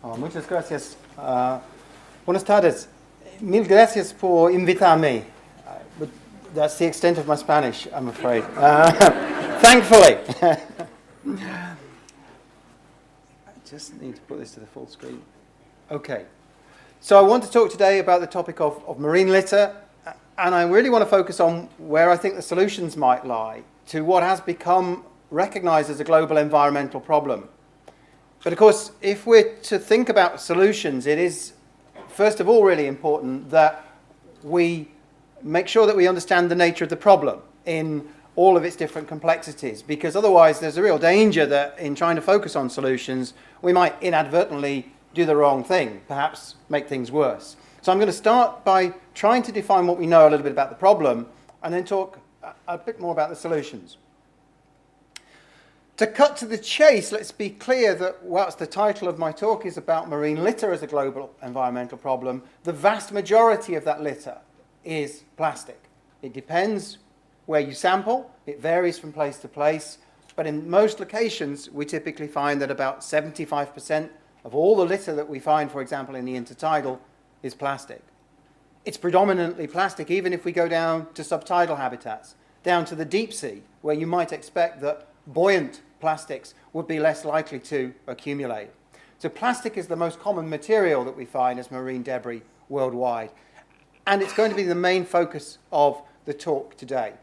Muchas gracias. Buenas tardes. Mil gracias por invitarme. But that's the extent of my Spanish, I'm afraid. Thankfully. I just need to put this to the full screen. Okay. So I want to talk today about the topic of marine litter, and I really want to focus on where I think the solutions might lie to what has become recognized as a global environmental problem. But of course, if we're to think about solutions, it is, first of all, really important that we make sure that we understand the nature of the problem in all of its different complexities, because otherwise there's a real danger that in trying to focus on solutions, we might inadvertently do the wrong thing, perhaps make things worse. So I'm going to start by trying to define what we know a little bit about the problem, and then talk a bit more about the solutions. To cut to the chase, let's be clear that whilst the title of my talk is about marine litter as a global environmental problem, the vast majority of that litter is plastic. It depends where you sample, it varies from place to place, but in most locations we typically find that about 75% of all the litter that we find, for example, in the intertidal, is plastic. It's predominantly plastic even if we go down to subtidal habitats, down to the deep sea, where you might expect that buoyant plastics would be less likely to accumulate. So plastic is the most common material that we find as marine debris worldwide, and it's going to be the main focus of the talk today.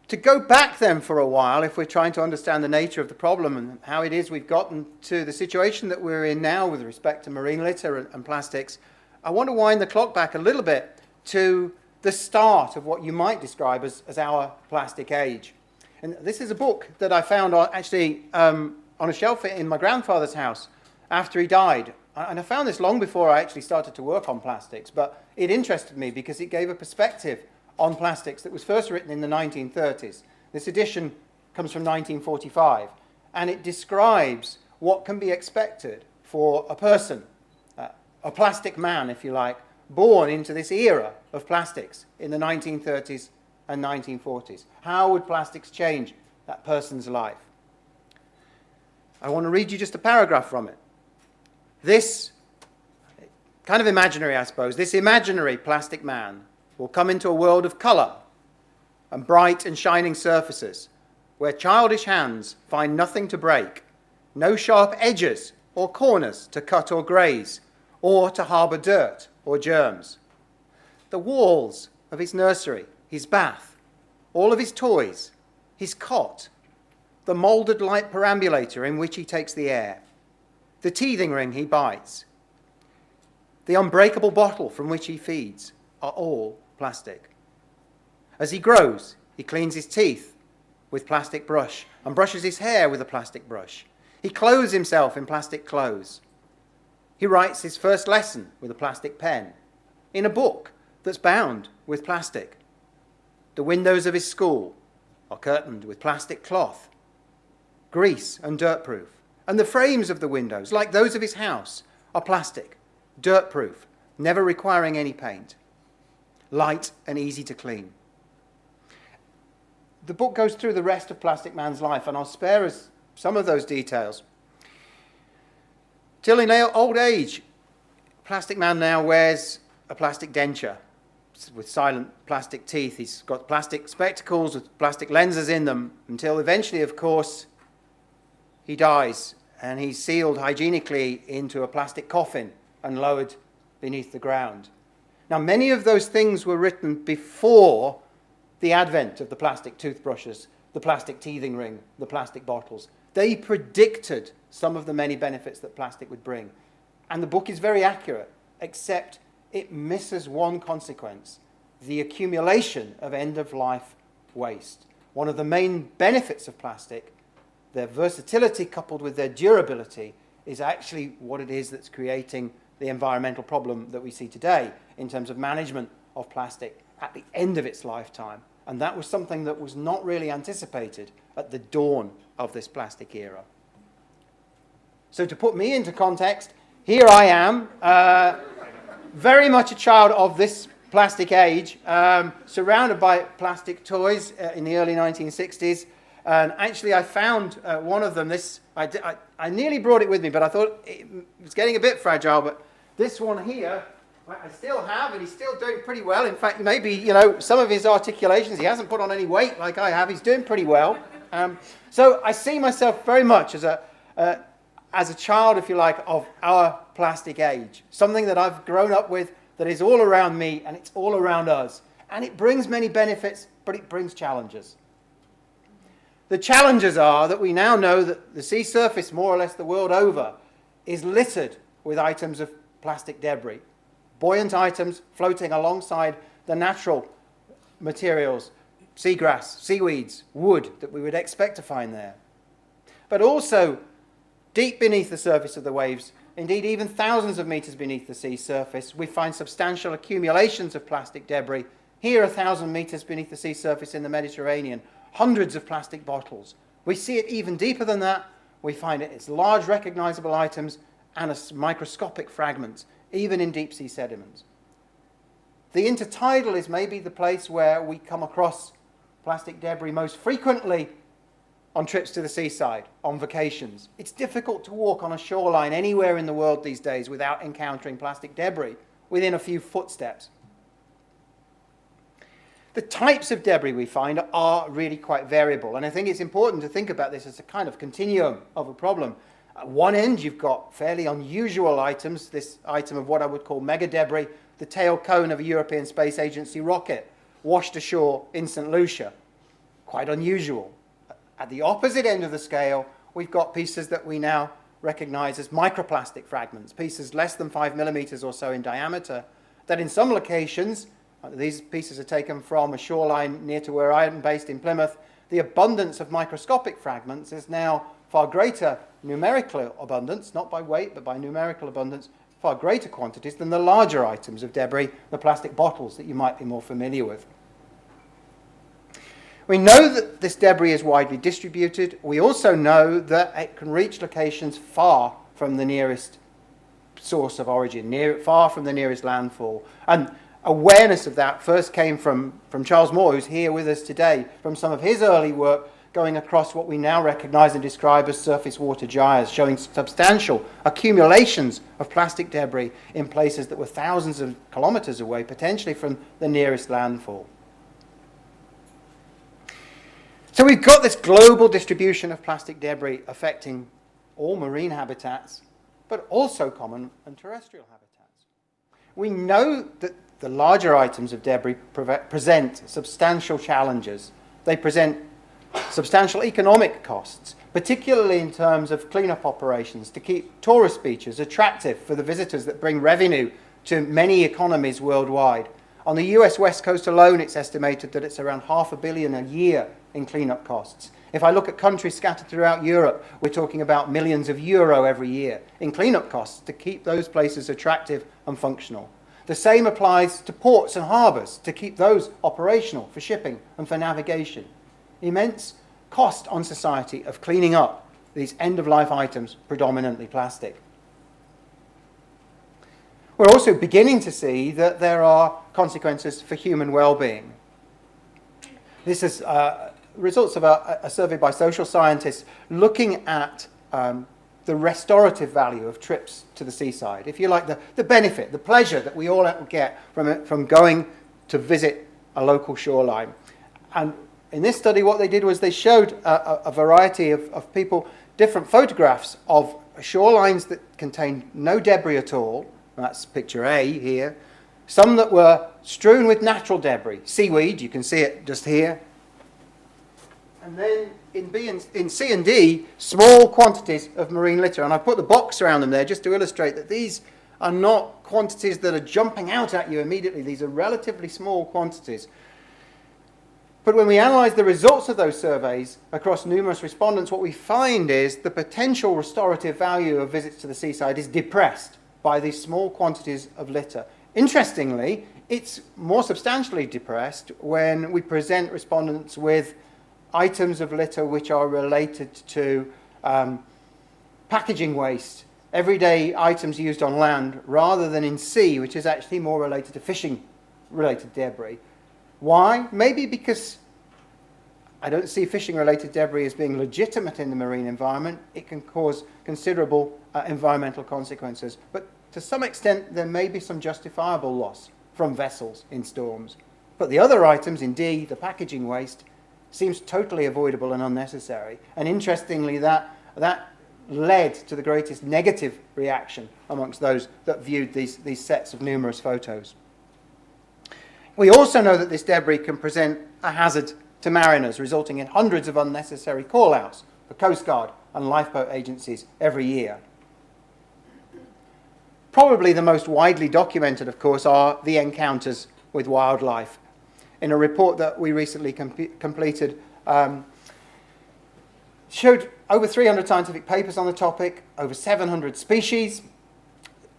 To go back then for a while, if we're trying to understand the nature of the problem and how it is we've gotten to the situation that we're in now with respect to marine litter and plastics, I want to wind the clock back a little bit to the start of what you might describe as our plastic age. And this is a book that I found on a shelf in my grandfather's house after he died. And I found this long before I actually started to work on plastics, but it interested me because it gave a perspective on plastics that was first written in the 1930s. This edition comes from 1945, and it describes what can be expected for a person, a plastic man, if you like, born into this era of plastics in the 1930s and 1940s. How would plastics change that person's life? I want to read you just a paragraph from it. This, kind of imaginary, I suppose, this imaginary plastic man will come into a world of colour and bright and shining surfaces where childish hands find nothing to break, no sharp edges or corners to cut or graze, or to harbour dirt or germs. The walls of his nursery, his bath, all of his toys, his cot, the moulded light perambulator in which he takes the air, the teething ring he bites, the unbreakable bottle from which he feeds are all plastic. As he grows, he cleans his teeth with plastic brush and brushes his hair with a plastic brush. He clothes himself in plastic clothes. He writes his first lesson with a plastic pen, in a book that's bound with plastic. The windows of his school are curtained with plastic cloth, grease and dirt-proof. And the frames of the windows, like those of his house, are plastic, dirt-proof, never requiring any paint, light and easy to clean. The book goes through the rest of Plastic Man's life, and I'll spare us some of those details. Till in old age, Plastic Man now wears a plastic denture with silent plastic teeth. He's got plastic spectacles with plastic lenses in them until eventually, of course, he dies and he's sealed hygienically into a plastic coffin and lowered beneath the ground. Now, many of those things were written before the advent of the plastic toothbrushes, the plastic teething ring, the plastic bottles. They predicted some of the many benefits that plastic would bring. And the book is very accurate, except it misses one consequence: the accumulation of end-of-life waste. One of the main benefits of plastic, their versatility coupled with their durability, is actually what it is that's creating the environmental problem that we see today in terms of management of plastic at the end of its lifetime. And that was something that was not really anticipated at the dawn of this plastic era. So to put me into context, here I am, very much a child of this plastic age, surrounded by plastic toys in the early 1960s, And actually, I found one of them. I nearly brought it with me, but I thought it was getting a bit fragile. But this one here, I still have, and he's still doing pretty well. In fact, maybe, some of his articulations, he hasn't put on any weight like I have. He's doing pretty well. So I see myself very much as a child, if you like, of our plastic age. Something that I've grown up with, that is all around me, and it's all around us. And it brings many benefits, but it brings challenges. The challenges are that we now know that the sea surface, more or less the world over, is littered with items of plastic debris. Buoyant items floating alongside the natural materials, seagrass, seaweeds, wood that we would expect to find there. But also, deep beneath the surface of the waves, indeed even thousands of meters beneath the sea surface, we find substantial accumulations of plastic debris. Here, 1,000 meters beneath the sea surface in the Mediterranean, hundreds of plastic bottles. We see it even deeper than that. We find it as large recognizable items and as microscopic fragments, even in deep sea sediments. The intertidal is maybe the place where we come across plastic debris most frequently on trips to the seaside, on vacations. It's difficult to walk on a shoreline anywhere in the world these days without encountering plastic debris within a few footsteps. The types of debris we find are really quite variable, and I think it's important to think about this as a kind of continuum of a problem. At one end, you've got fairly unusual items, this item of what I would call mega debris, the tail cone of a European Space Agency rocket, washed ashore in St. Lucia. Quite unusual. At the opposite end of the scale, we've got pieces that we now recognize as microplastic fragments, pieces less than 5 millimeters or so in diameter, that in some locations, these pieces are taken from a shoreline near to where I am based in Plymouth, the abundance of microscopic fragments is now far greater numerical abundance, not by weight, but by numerical abundance, far greater quantities than the larger items of debris, the plastic bottles that you might be more familiar with. We know that this debris is widely distributed. We also know that it can reach locations far from the nearest source of origin, far from the nearest landfall. And awareness of that first came from Charles Moore, who's here with us today, from some of his early work going across what we now recognize and describe as surface water gyres, showing substantial accumulations of plastic debris in places that were thousands of kilometers away, potentially from the nearest landfall. So we've got this global distribution of plastic debris affecting all marine habitats, but also common and terrestrial habitats. We know that the larger items of debris present substantial challenges. They present substantial economic costs, particularly in terms of cleanup operations to keep tourist beaches attractive for the visitors that bring revenue to many economies worldwide. On the US West Coast alone, it's estimated that it's around $500 million a year in cleanup costs. If I look at countries scattered throughout Europe, we're talking about millions of euro every year in cleanup costs to keep those places attractive and functional. The same applies to ports and harbours to keep those operational for shipping and for navigation. Immense cost on society of cleaning up these end-of-life items, predominantly plastic. We're also beginning to see that there are consequences for human well-being. This is results of a survey by social scientists looking at the restorative value of trips to the seaside. If you like, the benefit, the pleasure that we all get from going to visit a local shoreline. And in this study, what they did was they showed a variety of people, different photographs of shorelines that contained no debris at all. That's picture A here. Some that were strewn with natural debris, seaweed, you can see it just here. And then in C and D, small quantities of marine litter. And I put the box around them there just to illustrate that these are not quantities that are jumping out at you immediately. These are relatively small quantities. But when we analyze the results of those surveys across numerous respondents, what we find is the potential restorative value of visits to the seaside is depressed by these small quantities of litter. Interestingly, it's more substantially depressed when we present respondents with items of litter which are related to packaging waste, everyday items used on land, rather than in sea, which is actually more related to fishing-related debris. Why? Maybe because I don't see fishing-related debris as being legitimate in the marine environment. It can cause considerable environmental consequences. But to some extent, there may be some justifiable loss from vessels in storms. But the other items, indeed, the packaging waste, seems totally avoidable and unnecessary. And interestingly, that led to the greatest negative reaction amongst those that viewed these sets of numerous photos. We also know that this debris can present a hazard to mariners, resulting in hundreds of unnecessary call-outs for coastguard and lifeboat agencies every year. Probably the most widely documented, of course, are the encounters with wildlife. In a report that we recently completed, showed over 300 scientific papers on the topic, over 700 species.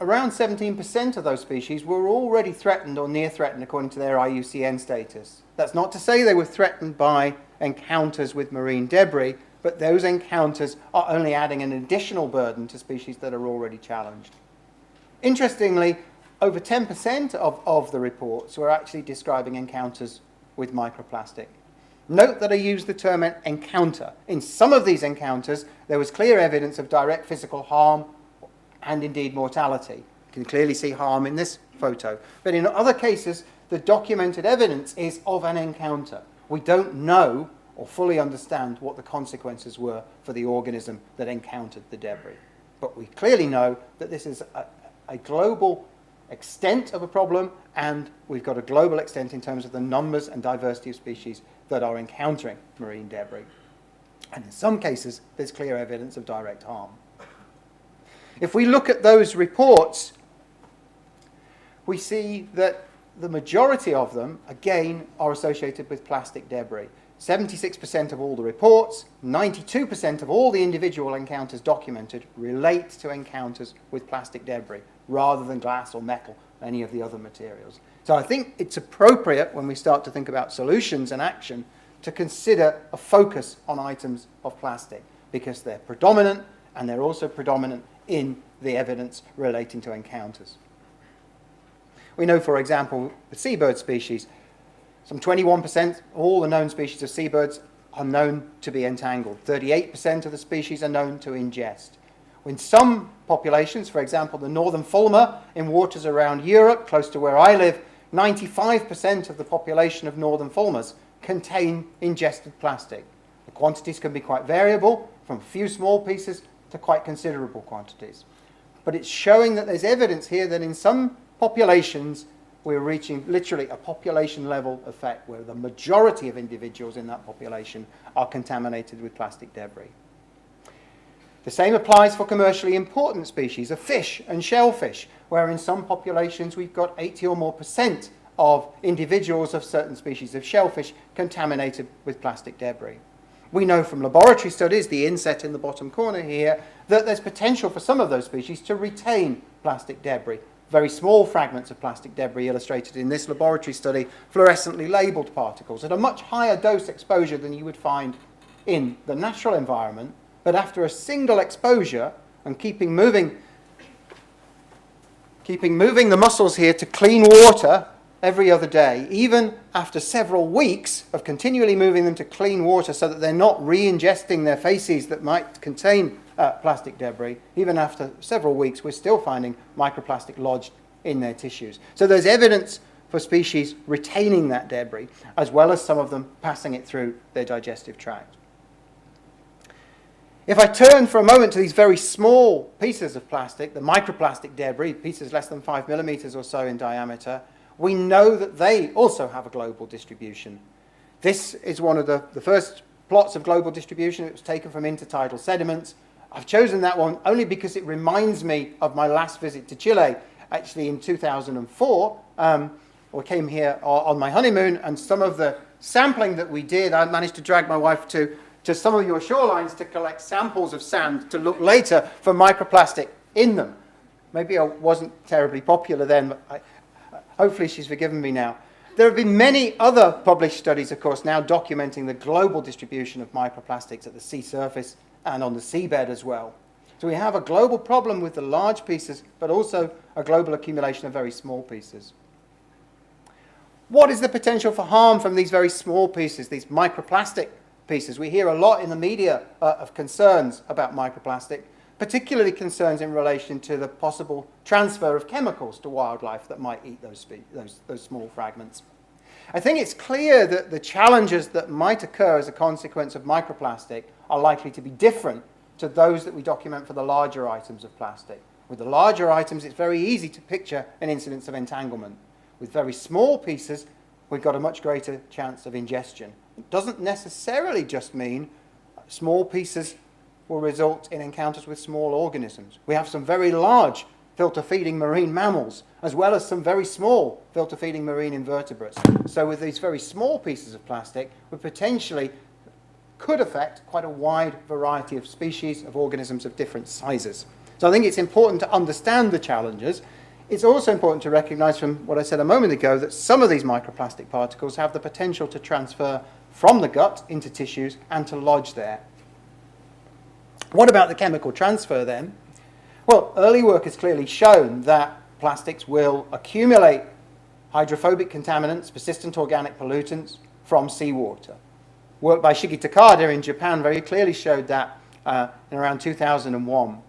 Around 17% of those species were already threatened or near threatened according to their IUCN status. That's not to say they were threatened by encounters with marine debris, but those encounters are only adding an additional burden to species that are already challenged. Interestingly, over 10% of the reports were actually describing encounters with microplastic. Note that I use the term encounter. In some of these encounters, there was clear evidence of direct physical harm and indeed mortality. You can clearly see harm in this photo. But in other cases, the documented evidence is of an encounter. We don't know or fully understand what the consequences were for the organism that encountered the debris. But we clearly know that this is a global extent of a problem, and we've got a global extent in terms of the numbers and diversity of species that are encountering marine debris. And in some cases, there's clear evidence of direct harm. If we look at those reports, we see that the majority of them, again, are associated with plastic debris. 76% of all the reports, 92% of all the individual encounters documented relate to encounters with plastic debris rather than glass or metal, any of the other materials. So I think it's appropriate when we start to think about solutions and action to consider a focus on items of plastic because they're predominant and they're also predominant in the evidence relating to encounters. We know, for example, the seabird species, some 21% of all the known species of seabirds are known to be entangled. 38% of the species are known to ingest. In some populations, for example, the northern fulmar in waters around Europe, close to where I live, 95% of the population of northern fulmars contain ingested plastic. The quantities can be quite variable, from a few small pieces to quite considerable quantities. But it's showing that there's evidence here that in some populations we're reaching literally a population level effect where the majority of individuals in that population are contaminated with plastic debris. The same applies for commercially important species of fish and shellfish, where in some populations we've got 80 or more % of individuals of certain species of shellfish contaminated with plastic debris. We know from laboratory studies, the inset in the bottom corner here, that there's potential for some of those species to retain plastic debris. Very small fragments of plastic debris illustrated in this laboratory study, fluorescently labelled particles at a much higher dose exposure than you would find in the natural environment. But after a single exposure and keeping moving the muscles here to clean water every other day, even after several weeks of continually moving them to clean water so that they're not re-ingesting their faces that might contain plastic debris, even after several weeks, we're still finding microplastic lodged in their tissues. So there's evidence for species retaining that debris, as well as some of them passing it through their digestive tract. If I turn for a moment to these very small pieces of plastic, the microplastic debris, pieces less than 5 millimeters or so in diameter, we know that they also have a global distribution. This is one of the first plots of global distribution. It was taken from intertidal sediments. I've chosen that one only because it reminds me of my last visit to Chile, actually in 2004. I came here on my honeymoon, and some of the sampling that we did, I managed to drag my wife to some of your shorelines to collect samples of sand to look later for microplastic in them. Maybe I wasn't terribly popular then, but hopefully she's forgiven me now. There have been many other published studies, of course, now documenting the global distribution of microplastics at the sea surface and on the seabed as well. So we have a global problem with the large pieces, but also a global accumulation of very small pieces. What is the potential for harm from these very small pieces, these microplastic pieces. We hear a lot in the media of concerns about microplastic, particularly concerns in relation to the possible transfer of chemicals to wildlife that might eat those small fragments. I think it's clear that the challenges that might occur as a consequence of microplastic are likely to be different to those that we document for the larger items of plastic. With the larger items, it's very easy to picture an incidence of entanglement. With very small pieces, we've got a much greater chance of ingestion. It doesn't necessarily just mean small pieces will result in encounters with small organisms. We have some very large filter-feeding marine mammals, as well as some very small filter-feeding marine invertebrates. So with these very small pieces of plastic, we potentially could affect quite a wide variety of species of organisms of different sizes. So I think it's important to understand the challenges. It's also important to recognize from what I said a moment ago that some of these microplastic particles have the potential to transfer from the gut into tissues and to lodge there. What about the chemical transfer then? Well, early work has clearly shown that plastics will accumulate hydrophobic contaminants, persistent organic pollutants from seawater. Work by Shigi Takada in Japan very clearly showed that in around 2001.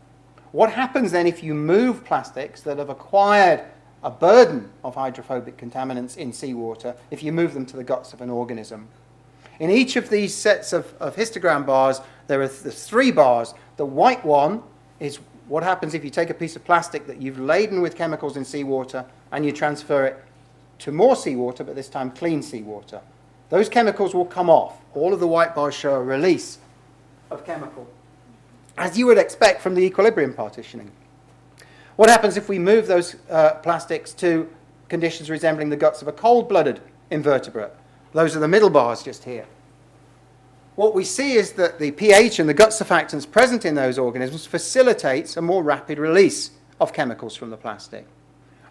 What happens then if you move plastics that have acquired a burden of hydrophobic contaminants in seawater, if you move them to the guts of an organism? In each of these sets of histogram bars, there are the 3 bars. The white one is what happens if you take a piece of plastic that you've laden with chemicals in seawater and you transfer it to more seawater, but this time clean seawater. Those chemicals will come off. All of the white bars show a release of chemical, as you would expect from the equilibrium partitioning. What happens if we move those plastics to conditions resembling the guts of a cold-blooded invertebrate? Those are the middle bars just here. What we see is that the pH and the gut surfactants present in those organisms facilitates a more rapid release of chemicals from the plastic.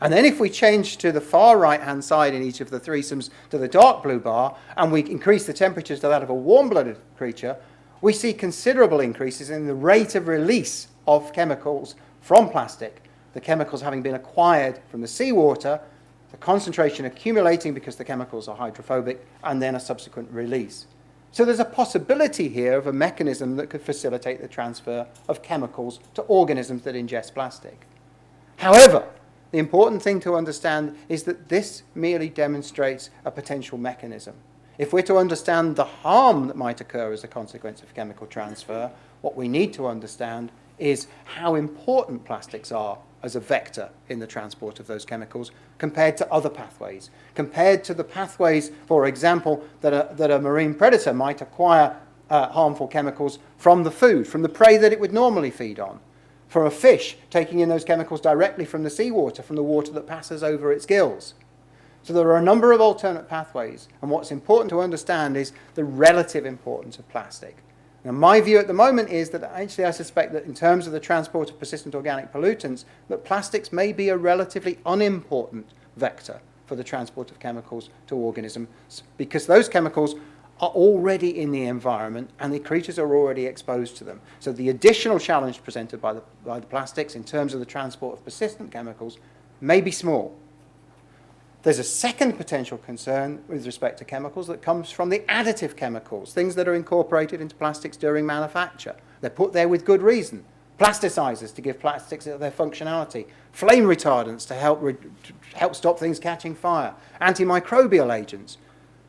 And then if we change to the far right-hand side in each of the threesomes to the dark blue bar, and we increase the temperatures to that of a warm-blooded creature, we see considerable increases in the rate of release of chemicals from plastic, the chemicals having been acquired from the seawater, the concentration accumulating because the chemicals are hydrophobic, and then a subsequent release. So there's a possibility here of a mechanism that could facilitate the transfer of chemicals to organisms that ingest plastic. However, the important thing to understand is that this merely demonstrates a potential mechanism. If we're to understand the harm that might occur as a consequence of chemical transfer, what we need to understand is how important plastics are as a vector in the transport of those chemicals compared to other pathways, compared to the pathways, for example, that a marine predator might acquire harmful chemicals from the food, from the prey that it would normally feed on, from a fish taking in those chemicals directly from the seawater, from the water that passes over its gills. So there are a number of alternate pathways, and what's important to understand is the relative importance of plastic. Now, my view at the moment is that actually I suspect that in terms of the transport of persistent organic pollutants, that plastics may be a relatively unimportant vector for the transport of chemicals to organisms, because those chemicals are already in the environment and the creatures are already exposed to them. So the additional challenge presented by the plastics in terms of the transport of persistent chemicals may be small. There's a second potential concern with respect to chemicals that comes from the additive chemicals, things that are incorporated into plastics during manufacture. They're put there with good reason. Plasticizers to give plastics their functionality, flame retardants to help stop things catching fire, antimicrobial agents.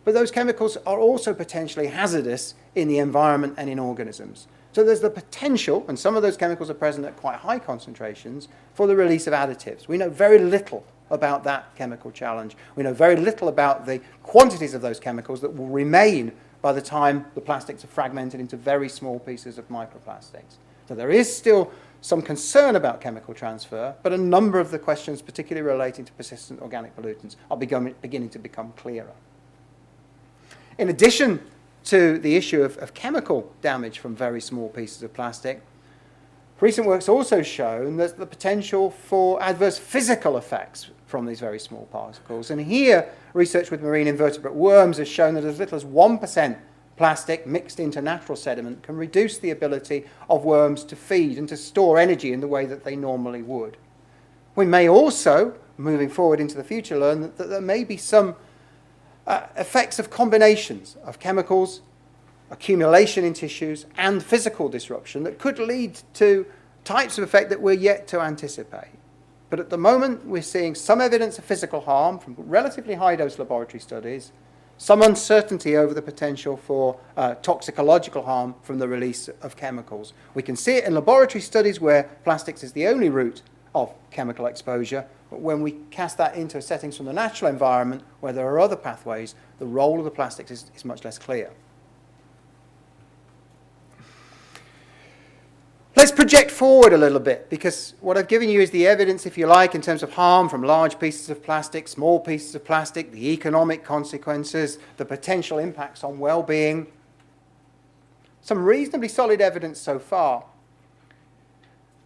But those chemicals are also potentially hazardous in the environment and in organisms. So there's the potential, and some of those chemicals are present at quite high concentrations, for the release of additives. We know very little about that chemical challenge. We know very little about the quantities of those chemicals that will remain by the time the plastics are fragmented into very small pieces of microplastics. So there is still some concern about chemical transfer, but a number of the questions, particularly relating to persistent organic pollutants, are beginning to become clearer. In addition to the issue of chemical damage from very small pieces of plastic, recent work's also shown there's the potential for adverse physical effects from these very small particles. And here, research with marine invertebrate worms has shown that as little as 1% plastic mixed into natural sediment can reduce the ability of worms to feed and to store energy in the way that they normally would. We may also, moving forward into the future, learn that there may be some effects of combinations of chemicals accumulation in tissues, and physical disruption that could lead to types of effect that we're yet to anticipate. But at the moment, we're seeing some evidence of physical harm from relatively high-dose laboratory studies, some uncertainty over the potential for toxicological harm from the release of chemicals. We can see it in laboratory studies where plastics is the only route of chemical exposure, but when we cast that into settings from the natural environment where there are other pathways, the role of the plastics is much less clear. Let's project forward a little bit, because what I've given you is the evidence, if you like, in terms of harm from large pieces of plastic, small pieces of plastic, the economic consequences, the potential impacts on well-being. Some reasonably solid evidence so far.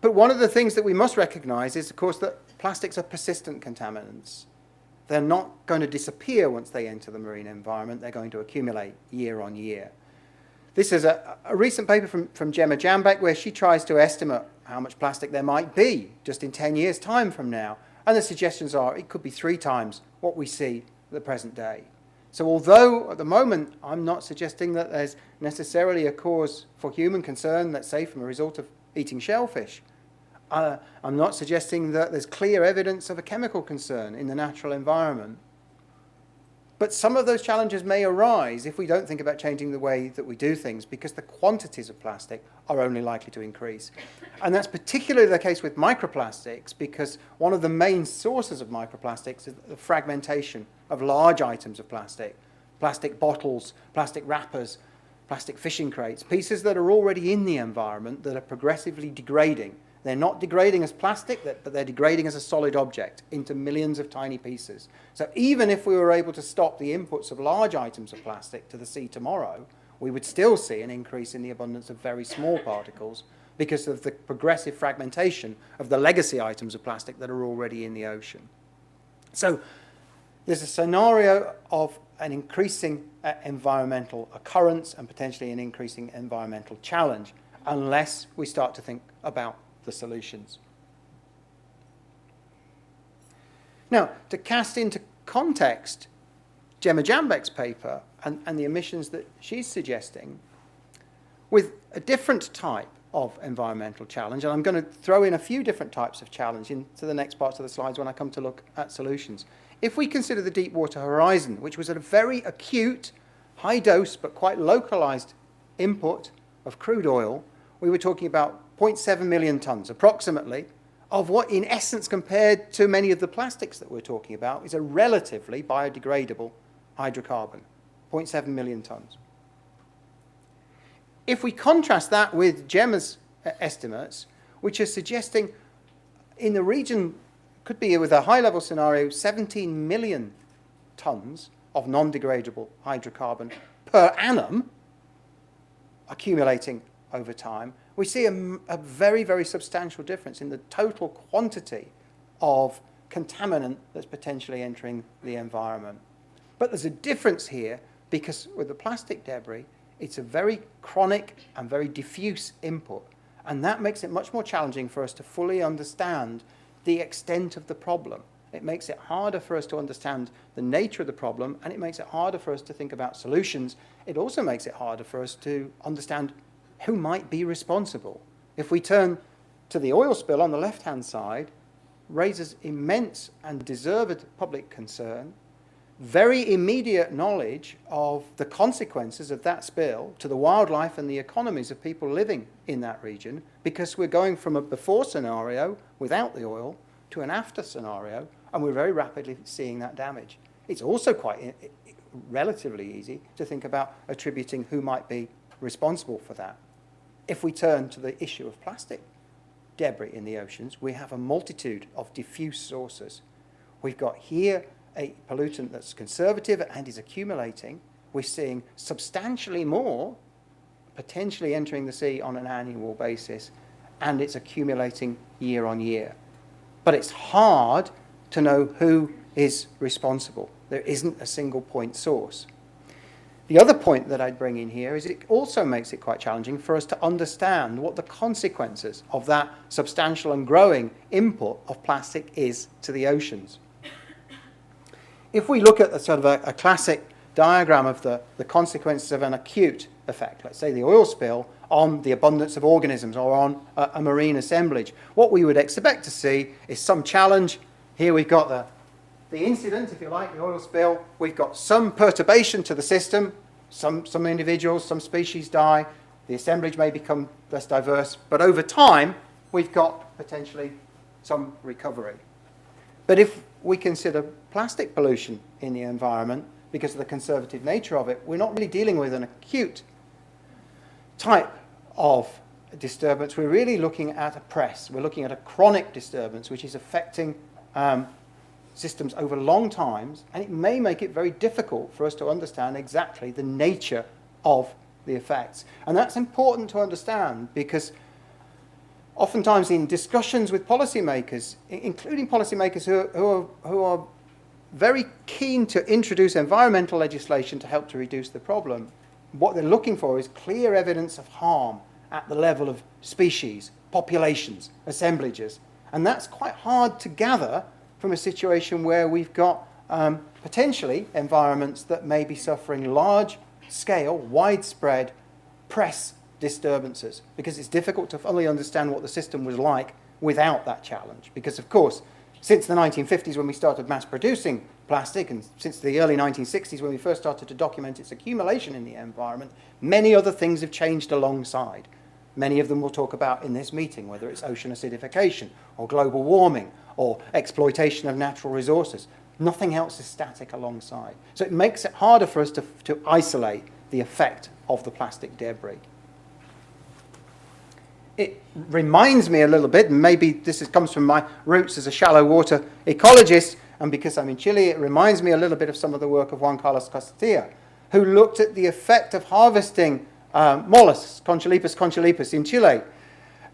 But one of the things that we must recognize is, of course, that plastics are persistent contaminants. They're not going to disappear once they enter the marine environment. They're going to accumulate year on year. This is a recent paper from Gemma Jambeck where she tries to estimate how much plastic there might be just in 10 years' time from now. And the suggestions are it could be 3 times what we see at the present day. So although at the moment I'm not suggesting that there's necessarily a cause for human concern, let's say from a result of eating shellfish, I'm not suggesting that there's clear evidence of a chemical concern in the natural environment. But some of those challenges may arise if we don't think about changing the way that we do things, because the quantities of plastic are only likely to increase. And that's particularly the case with microplastics, because one of the main sources of microplastics is the fragmentation of large items of plastic. Plastic bottles, plastic wrappers, plastic fishing crates, pieces that are already in the environment that are progressively degrading. They're not degrading as plastic, but they're degrading as a solid object into millions of tiny pieces. So even if we were able to stop the inputs of large items of plastic to the sea tomorrow, we would still see an increase in the abundance of very small particles because of the progressive fragmentation of the legacy items of plastic that are already in the ocean. So there's a scenario of an increasing environmental occurrence and potentially an increasing environmental challenge unless we start to think about the solutions. Now, to cast into context Gemma Jambeck's paper and the emissions that she's suggesting with a different type of environmental challenge, and I'm going to throw in a few different types of challenge into the next parts of the slides when I come to look at solutions. If we consider the Deepwater Horizon, which was a very acute, high dose but quite localized input of crude oil, we were talking about 0.7 million tons, approximately, of what, in essence, compared to many of the plastics that we're talking about, is a relatively biodegradable hydrocarbon, 0.7 million tons. If we contrast that with Gemma's estimates, which are suggesting in the region, could be with a high-level scenario, 17 million tons of non-degradable hydrocarbon per annum accumulating over time, we see a very, very substantial difference in the total quantity of contaminant that's potentially entering the environment. But there's a difference here because with the plastic debris, it's a very chronic and very diffuse input. And that makes it much more challenging for us to fully understand the extent of the problem. It makes it harder for us to understand the nature of the problem, and it makes it harder for us to think about solutions. It also makes it harder for us to understand who might be responsible. If we turn to the oil spill on the left-hand side, raises immense and deserved public concern, very immediate knowledge of the consequences of that spill to the wildlife and the economies of people living in that region, because we're going from a before scenario without the oil to an after scenario, and we're very rapidly seeing that damage. It's also quite relatively easy to think about attributing who might be responsible for that. If we turn to the issue of plastic debris in the oceans, we have a multitude of diffuse sources. We've got here a pollutant that's conservative and is accumulating. We're seeing substantially more potentially entering the sea on an annual basis, and it's accumulating year on year. But it's hard to know who is responsible. There isn't a single point source. The other point that I'd bring in here is it also makes it quite challenging for us to understand what the consequences of that substantial and growing input of plastic is to the oceans. If we look at a classic diagram of the consequences of an acute effect, let's say the oil spill, on the abundance of organisms or on a marine assemblage. What we would expect to see is some challenge. Here we've got the incident, if you like, the oil spill. We've got some perturbation to the system. Some individuals, some species die. The assemblage may become less diverse. But over time, we've got potentially some recovery. But if we consider plastic pollution in the environment, because of the conservative nature of it, we're not really dealing with an acute type of disturbance. We're really looking at a press. We're looking at a chronic disturbance, which is affecting systems over long times, and it may make it very difficult for us to understand exactly the nature of the effects. And that's important to understand because oftentimes in discussions with policymakers, including policymakers who are very keen to introduce environmental legislation to help to reduce the problem, what they're looking for is clear evidence of harm at the level of species, populations, assemblages. And that's quite hard to gather from a situation where we've got potentially environments that may be suffering large-scale, widespread press disturbances, because it's difficult to fully understand what the system was like without that challenge. Because, of course, since the 1950s when we started mass producing plastic, and since the early 1960s when we first started to document its accumulation in the environment, many other things have changed alongside. Many of them we'll talk about in this meeting, whether it's ocean acidification or global warming or exploitation of natural resources. Nothing else is static alongside. So it makes it harder for us to isolate the effect of the plastic debris. It reminds me a little bit, and maybe this comes from my roots as a shallow water ecologist, and because I'm in Chile, it reminds me a little bit of some of the work of Juan Carlos Castilla, who looked at the effect of harvesting mollusks, Concholepis in Chile.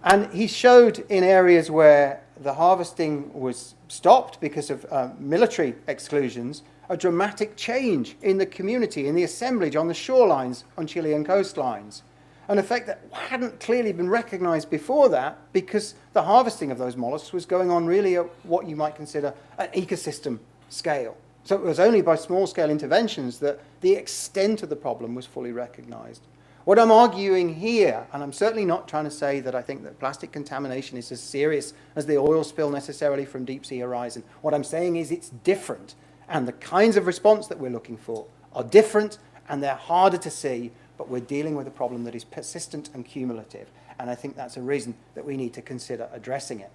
And he showed in areas where the harvesting was stopped because of military exclusions, a dramatic change in the community, in the assemblage on the shorelines on Chilean coastlines. An effect that hadn't clearly been recognized before that because the harvesting of those mollusks was going on really at what you might consider an ecosystem scale. So it was only by small-scale interventions that the extent of the problem was fully recognized. What I'm arguing here, and I'm certainly not trying to say that I think that plastic contamination is as serious as the oil spill necessarily from deep sea horizon. What I'm saying is it's different, and the kinds of response that we're looking for are different, and they're harder to see, but we're dealing with a problem that is persistent and cumulative, and I think that's a reason that we need to consider addressing it.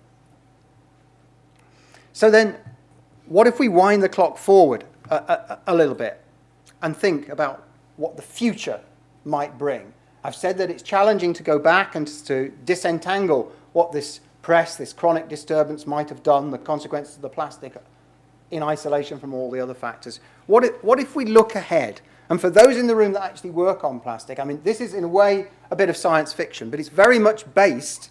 So then, what if we wind the clock forward a little bit and think about what the future might bring? I've said that it's challenging to go back and to disentangle what this press, this chronic disturbance might have done, the consequences of the plastic in isolation from all the other factors. What if we look ahead? And for those in the room that actually work on plastic, I mean, this is in a way a bit of science fiction, but it's very much based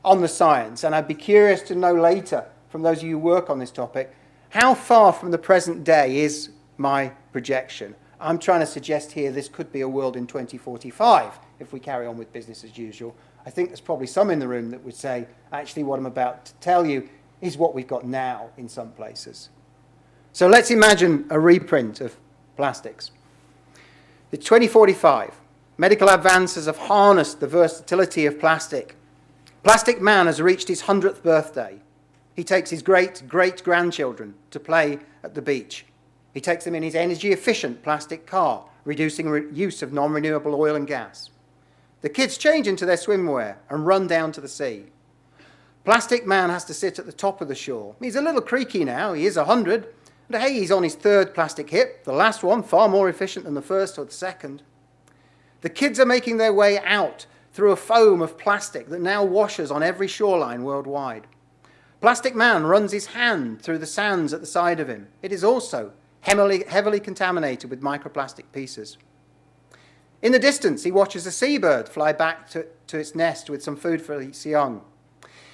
on the science. And I'd be curious to know later from those of you who work on this topic, how far from the present day is my projection? I'm trying to suggest here this could be a world in 2045 if we carry on with business as usual. I think there's probably some in the room that would say, actually what I'm about to tell you is what we've got now in some places. So let's imagine a reprint of plastics. It's 2045. Medical advances have harnessed the versatility of plastic. Plastic Man has reached his 100th birthday. He takes his great-great-grandchildren to play at the beach. He takes them in his energy-efficient plastic car, reducing use of non-renewable oil and gas. The kids change into their swimwear and run down to the sea. Plastic Man has to sit at the top of the shore. He's a little creaky now. He is 100. And hey, he's on his third plastic hip, the last one far more efficient than the first or the second. The kids are making their way out through a foam of plastic that now washes on every shoreline worldwide. Plastic Man runs his hand through the sands at the side of him. It is also heavily contaminated with microplastic pieces. In the distance, he watches a seabird fly back to its nest with some food for its young.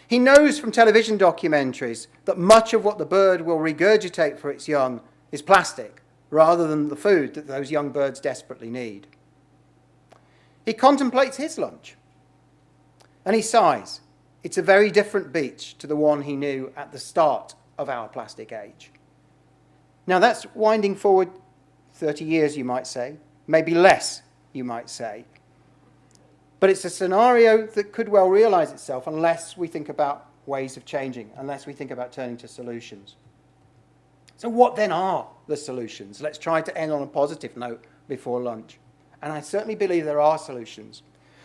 He knows from television documentaries that much of what the bird will regurgitate for its young is plastic, rather than the food that those young birds desperately need. He contemplates his lunch, and he sighs. It's a very different beach to the one he knew at the start of our plastic age. Now that's winding forward 30 years, you might say, maybe less, you might say. But it's a scenario that could well realize itself unless we think about ways of changing, unless we think about turning to solutions. So what then are the solutions? Let's try to end on a positive note before lunch. And I certainly believe there are solutions.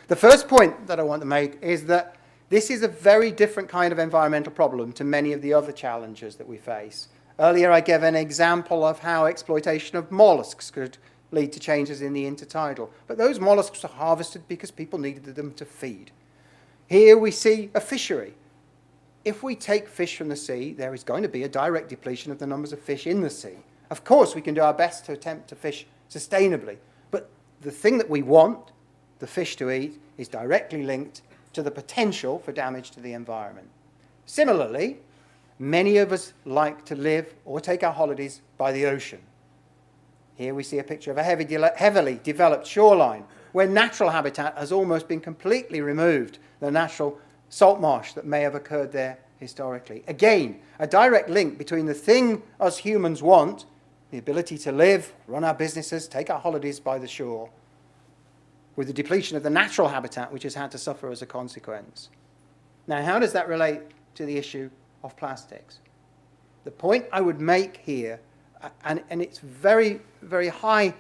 The first point that I want to make is that this is a very different kind of environmental problem to many of the other challenges that we face. Earlier I gave an example of how exploitation of mollusks could lead to changes in the intertidal. But those mollusks are harvested because people needed them to feed. Here we see a fishery. If we take fish from the sea, there is going to be a direct depletion of the numbers of fish in the sea. Of course, we can do our best to attempt to fish sustainably, but the thing that we want, the fish to eat, is directly linked to the potential for damage to the environment. Similarly, many of us like to live or take our holidays by the ocean. Here we see a picture of a heavily developed shoreline where natural habitat has almost been completely removed, the natural salt marsh that may have occurred there historically. Again, a direct link between the thing us humans want, the ability to live, run our businesses, take our holidays by the shore, with the depletion of the natural habitat which has had to suffer as a consequence. Now, how does that relate to the issue of plastics? The point I would make here, and it's very, very high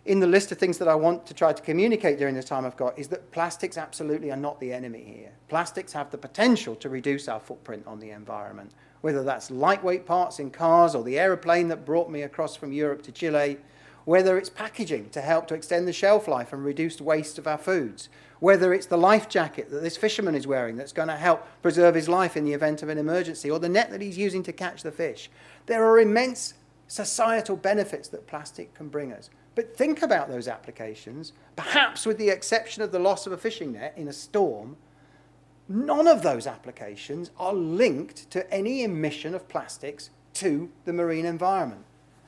in the list of things that I want to try to communicate during the time I've got, is that plastics absolutely are not the enemy here. Plastics have the potential to reduce our footprint on the environment, whether that's lightweight parts in cars or the aeroplane that brought me across from Europe to Chile, whether it's packaging to help to extend the shelf life and reduce waste of our foods, whether it's the life jacket that this fisherman is wearing that's going to help preserve his life in the event of an emergency, or the net that he's using to catch the fish. There are immense societal benefits that plastic can bring us. But think about those applications. Perhaps with the exception of the loss of a fishing net in a storm, none of those applications are linked to any emission of plastics to the marine environment,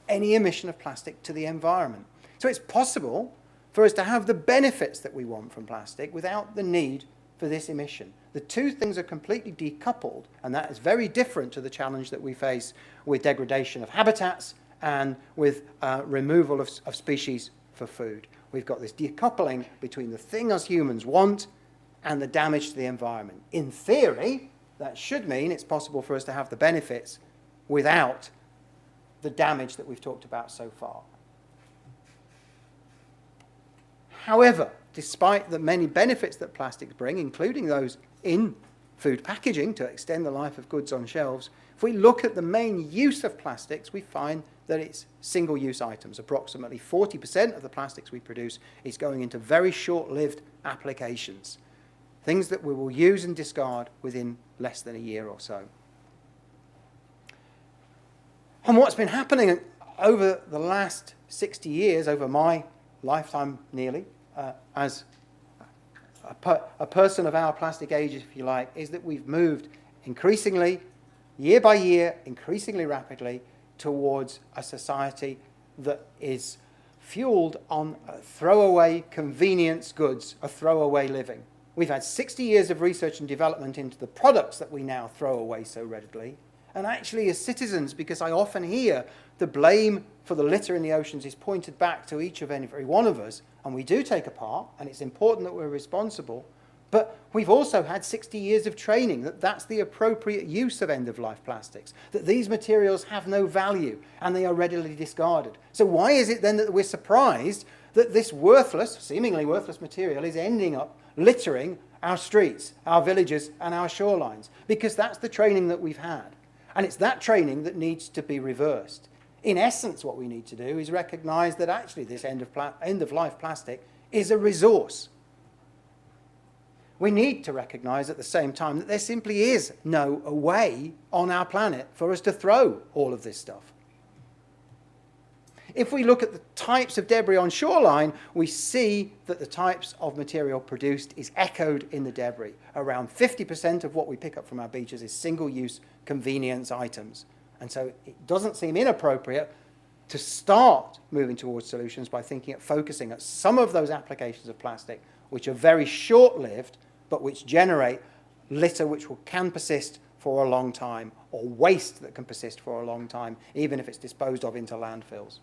any emission of plastic to the environment. So it's possible for us to have the benefits that we want from plastic without the need for this emission. The two things are completely decoupled, and that is very different to the challenge that we face with degradation of habitats and with removal of species for food. We've got this decoupling between the thing us humans want and the damage to the environment. In theory, that should mean it's possible for us to have the benefits without the damage that we've talked about so far. However, despite the many benefits that plastics bring, including those in food packaging to extend the life of goods on shelves, if we look at the main use of plastics, we find that it's single-use items. Approximately 40% of the plastics we produce is going into very short-lived applications, things that we will use and discard within less than a year or so. And what's been happening over the last 60 years, over my lifetime nearly, as a person of our plastic age, if you like, is that we've moved increasingly, year by year, increasingly rapidly, towards a society that is fueled on throwaway convenience goods, a throwaway living. We've had 60 years of research and development into the products that we now throw away so readily. And actually, as citizens, because I often hear the blame for the litter in the oceans is pointed back to each of every one of us, and we do take a part, and it's important that we're responsible, but we've also had 60 years of training that that's the appropriate use of end-of-life plastics, that these materials have no value and they are readily discarded. So why is it then that we're surprised that this worthless, seemingly worthless material is ending up littering our streets, our villages, and our shorelines? Because that's the training that we've had. And it's that training that needs to be reversed. In essence, what we need to do is recognize that actually this end-of-life plastic is a resource. We need to recognize at the same time that there simply is no way on our planet for us to throw all of this stuff. If we look at the types of debris on shoreline, we see that the types of material produced is echoed in the debris. Around 50% of what we pick up from our beaches is single-use convenience items. And so it doesn't seem inappropriate to start moving towards solutions by focusing at some of those applications of plastic which are very short-lived, but which generate litter which can persist for a long time, or waste that can persist for a long time, even if it's disposed of into landfills.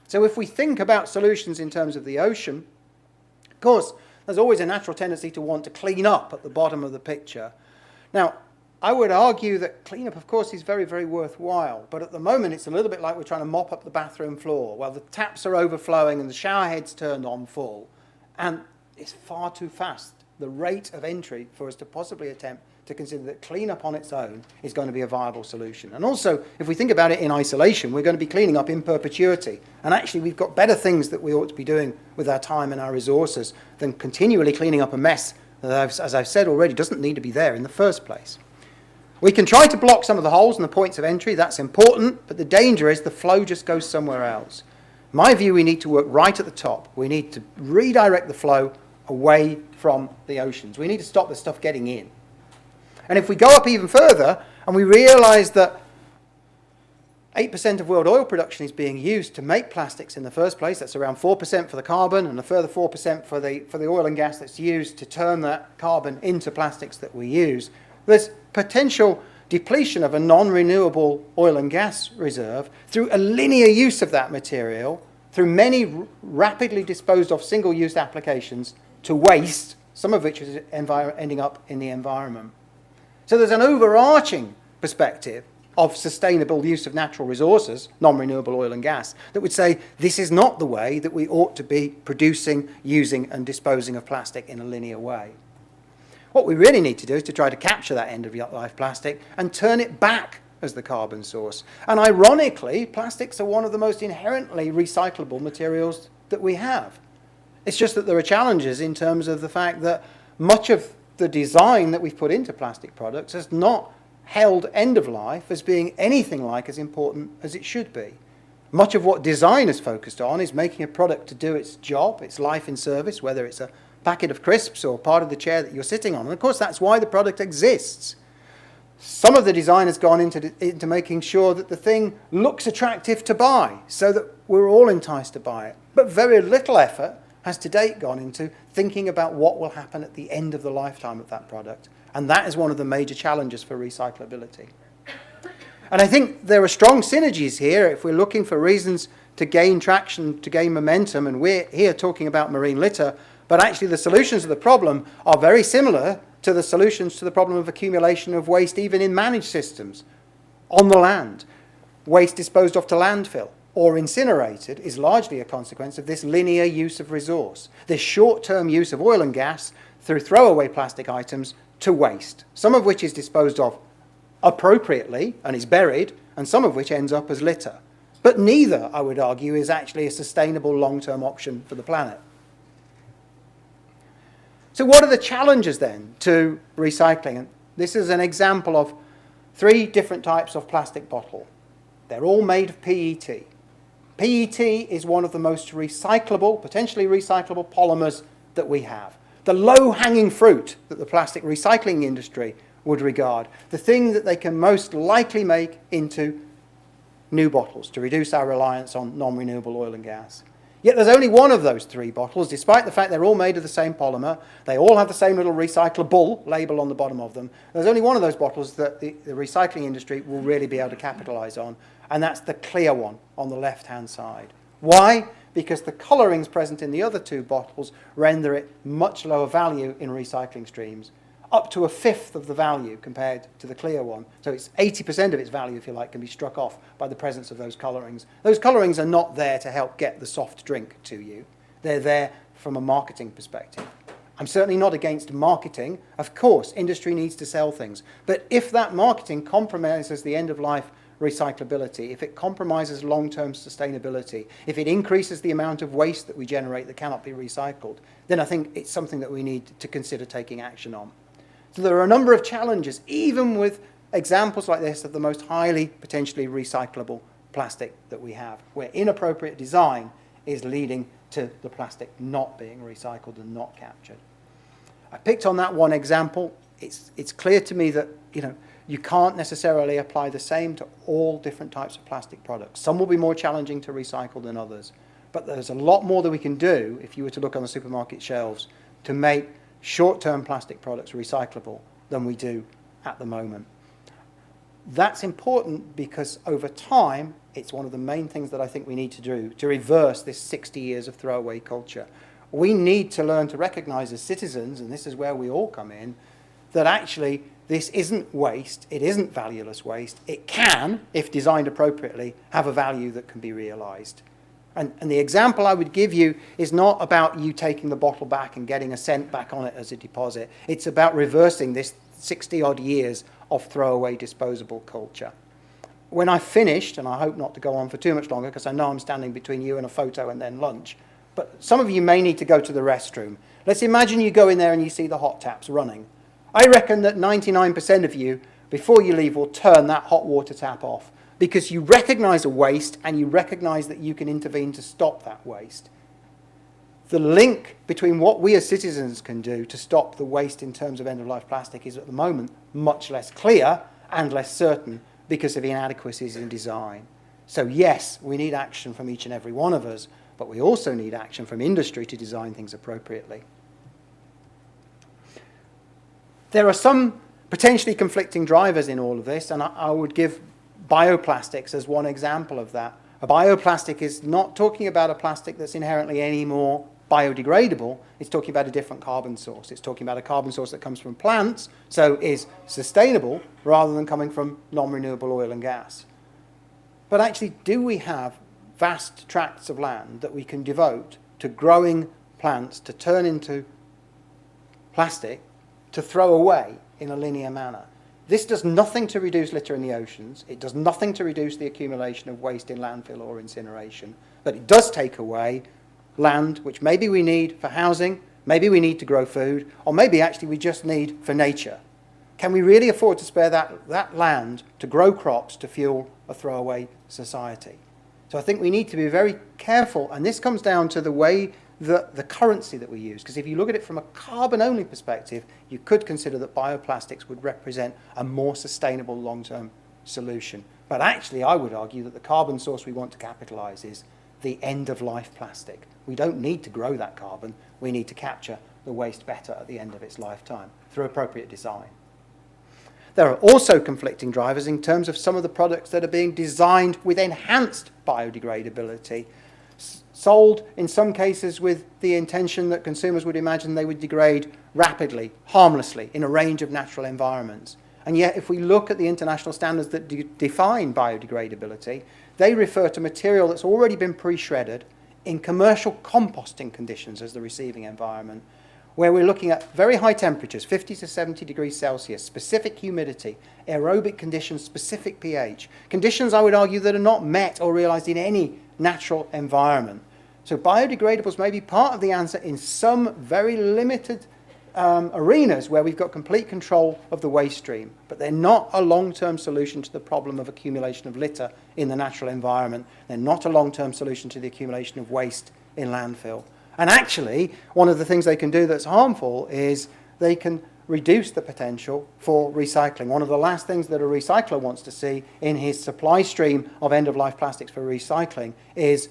So if we think about solutions in terms of the ocean, of course, there's always a natural tendency to want to clean up at the bottom of the picture. Now, I would argue that cleanup, of course, is very, very worthwhile, but at the moment it's a little bit like we're trying to mop up the bathroom floor. Well, the taps are overflowing and the shower head's turned on full, and it's far too fast, the rate of entry, for us to possibly attempt to consider that cleanup on its own is going to be a viable solution. And also, if we think about it in isolation, we're going to be cleaning up in perpetuity. And actually, we've got better things that we ought to be doing with our time and our resources than continually cleaning up a mess that, as I've said already, doesn't need to be there in the first place. We can try to block some of the holes and the points of entry. That's important, but the danger is the flow just goes somewhere else. In my view, we need to work right at the top. We need to redirect the flow away from the oceans. We need to stop the stuff getting in. And if we go up even further and we realise that 8% of world oil production is being used to make plastics in the first place, that's around 4% for the carbon and a further 4% for the oil and gas that's used to turn that carbon into plastics that we use, there's potential depletion of a non-renewable oil and gas reserve through a linear use of that material, through many rapidly disposed of single-use applications to waste, some of which is ending up in the environment. So there's an overarching perspective of sustainable use of natural resources, non-renewable oil and gas, that would say this is not the way that we ought to be producing, using and disposing of plastic in a linear way. What we really need to do is to try to capture that end-of-life plastic and turn it back as the carbon source. And ironically, plastics are one of the most inherently recyclable materials that we have. It's just that there are challenges in terms of the fact that much of the design that we've put into plastic products has not held end of life as being anything like as important as it should be. Much of what design is focused on is making a product to do its job, its life in service, whether it's a packet of crisps or part of the chair that you're sitting on. And of course, that's why the product exists. Some of the design has gone into making sure that the thing looks attractive to buy so that we're all enticed to buy it. But very little effort has to date gone into thinking about what will happen at the end of the lifetime of that product. And that is one of the major challenges for recyclability. And I think there are strong synergies here if we're looking for reasons to gain traction, to gain momentum, and we're here talking about marine litter, but actually the solutions to the problem are very similar to the solutions to the problem of accumulation of waste even in managed systems on the land. Waste disposed of to landfill or incinerated is largely a consequence of this linear use of resource, this short-term use of oil and gas through throwaway plastic items to waste, some of which is disposed of appropriately and is buried, and some of which ends up as litter. But neither, I would argue, is actually a sustainable long-term option for the planet. So what are the challenges then to recycling? And this is an example of 3 different types of plastic bottle. They're all made of PET. PET is one of the most recyclable, potentially recyclable polymers that we have. The low-hanging fruit that the plastic recycling industry would regard. The thing that they can most likely make into new bottles to reduce our reliance on non-renewable oil and gas. Yet there's only one of those 3 bottles, despite the fact they're all made of the same polymer. They all have the same little recyclable label on the bottom of them. There's only one of those bottles that the recycling industry will really be able to capitalize on, and that's the clear one on the left-hand side. Why? Because the colorings present in the other 2 bottles render it much lower value in recycling streams, up to 1/5 of the value compared to the clear one. So it's 80% of its value, if you like, can be struck off by the presence of those colorings. Those colorings are not there to help get the soft drink to you. They're there from a marketing perspective. I'm certainly not against marketing. Of course, industry needs to sell things. But if that marketing compromises the end-of-life recyclability, if it compromises long-term sustainability, if it increases the amount of waste that we generate that cannot be recycled, then I think it's something that we need to consider taking action on. So there are a number of challenges, even with examples like this of the most highly potentially recyclable plastic that we have, where inappropriate design is leading to the plastic not being recycled and not captured. I picked on that one example. It's clear to me that, you can't necessarily apply the same to all different types of plastic products. Some will be more challenging to recycle than others. But there's a lot more that we can do, if you were to look on the supermarket shelves, to make short-term plastic products recyclable than we do at the moment. That's important because over time, it's one of the main things that I think we need to do to reverse this 60 years of throwaway culture. we need to learn to recognise as citizens, and this is where we all come in, that actually this isn't waste, it isn't valueless waste. It can, if designed appropriately, have a value that can be realised. And the example I would give you is not about you taking the bottle back and getting a cent back on it as a deposit. It's about reversing this 60-odd years of throwaway disposable culture. When I finished, and I hope not to go on for too much longer because I know I'm standing between you and a photo and then lunch, but some of you may need to go to the restroom. Let's imagine you go in there and you see the hot taps running. I reckon that 99% of you, before you leave, will turn that hot water tap off because you recognise a waste and you recognise that you can intervene to stop that waste. The link between what we as citizens can do to stop the waste in terms of end-of-life plastic is at the moment much less clear and less certain because of inadequacies in design. So yes, we need action from each and every one of us, but we also need action from industry to design things appropriately. There are some potentially conflicting drivers in all of this, and I would give bioplastics as one example of that. A bioplastic is not talking about a plastic that's inherently any more biodegradable. It's talking about a different carbon source. It's talking about a carbon source that comes from plants, so is sustainable, rather than coming from non-renewable oil and gas. But actually, do we have vast tracts of land that we can devote to growing plants to turn into plastic to throw away in a linear manner? This does nothing to reduce litter in the oceans. It does nothing to reduce the accumulation of waste in landfill or incineration. But it does take away land which maybe we need for housing, maybe we need to grow food, or maybe actually we just need for nature. Can we really afford to spare that land to grow crops to fuel a throwaway society? So I think we need to be very careful, and this comes down to the way the currency that we use, because if you look at it from a carbon-only perspective, you could consider that bioplastics would represent a more sustainable long-term solution. But actually, I would argue that the carbon source we want to capitalise is the end-of-life plastic. We don't need to grow that carbon. We need to capture the waste better at the end of its lifetime through appropriate design. There are also conflicting drivers in terms of some of the products that are being designed with enhanced biodegradability, sold in some cases with the intention that consumers would imagine they would degrade rapidly, harmlessly, in a range of natural environments. And yet, if we look at the international standards that define biodegradability, they refer to material that's already been pre-shredded in commercial composting conditions as the receiving environment, where we're looking at very high temperatures, 50 to 70 degrees Celsius, specific humidity, aerobic conditions, specific pH, conditions I would argue that are not met or realised in any natural environment. So biodegradables may be part of the answer in some very limited arenas where we've got complete control of the waste stream, but they're not a long-term solution to the problem of accumulation of litter in the natural environment. They're not a long-term solution to the accumulation of waste in landfill. And actually, one of the things they can do that's harmful is they can reduce the potential for recycling. One of the last things that a recycler wants to see in his supply stream of end-of-life plastics for recycling is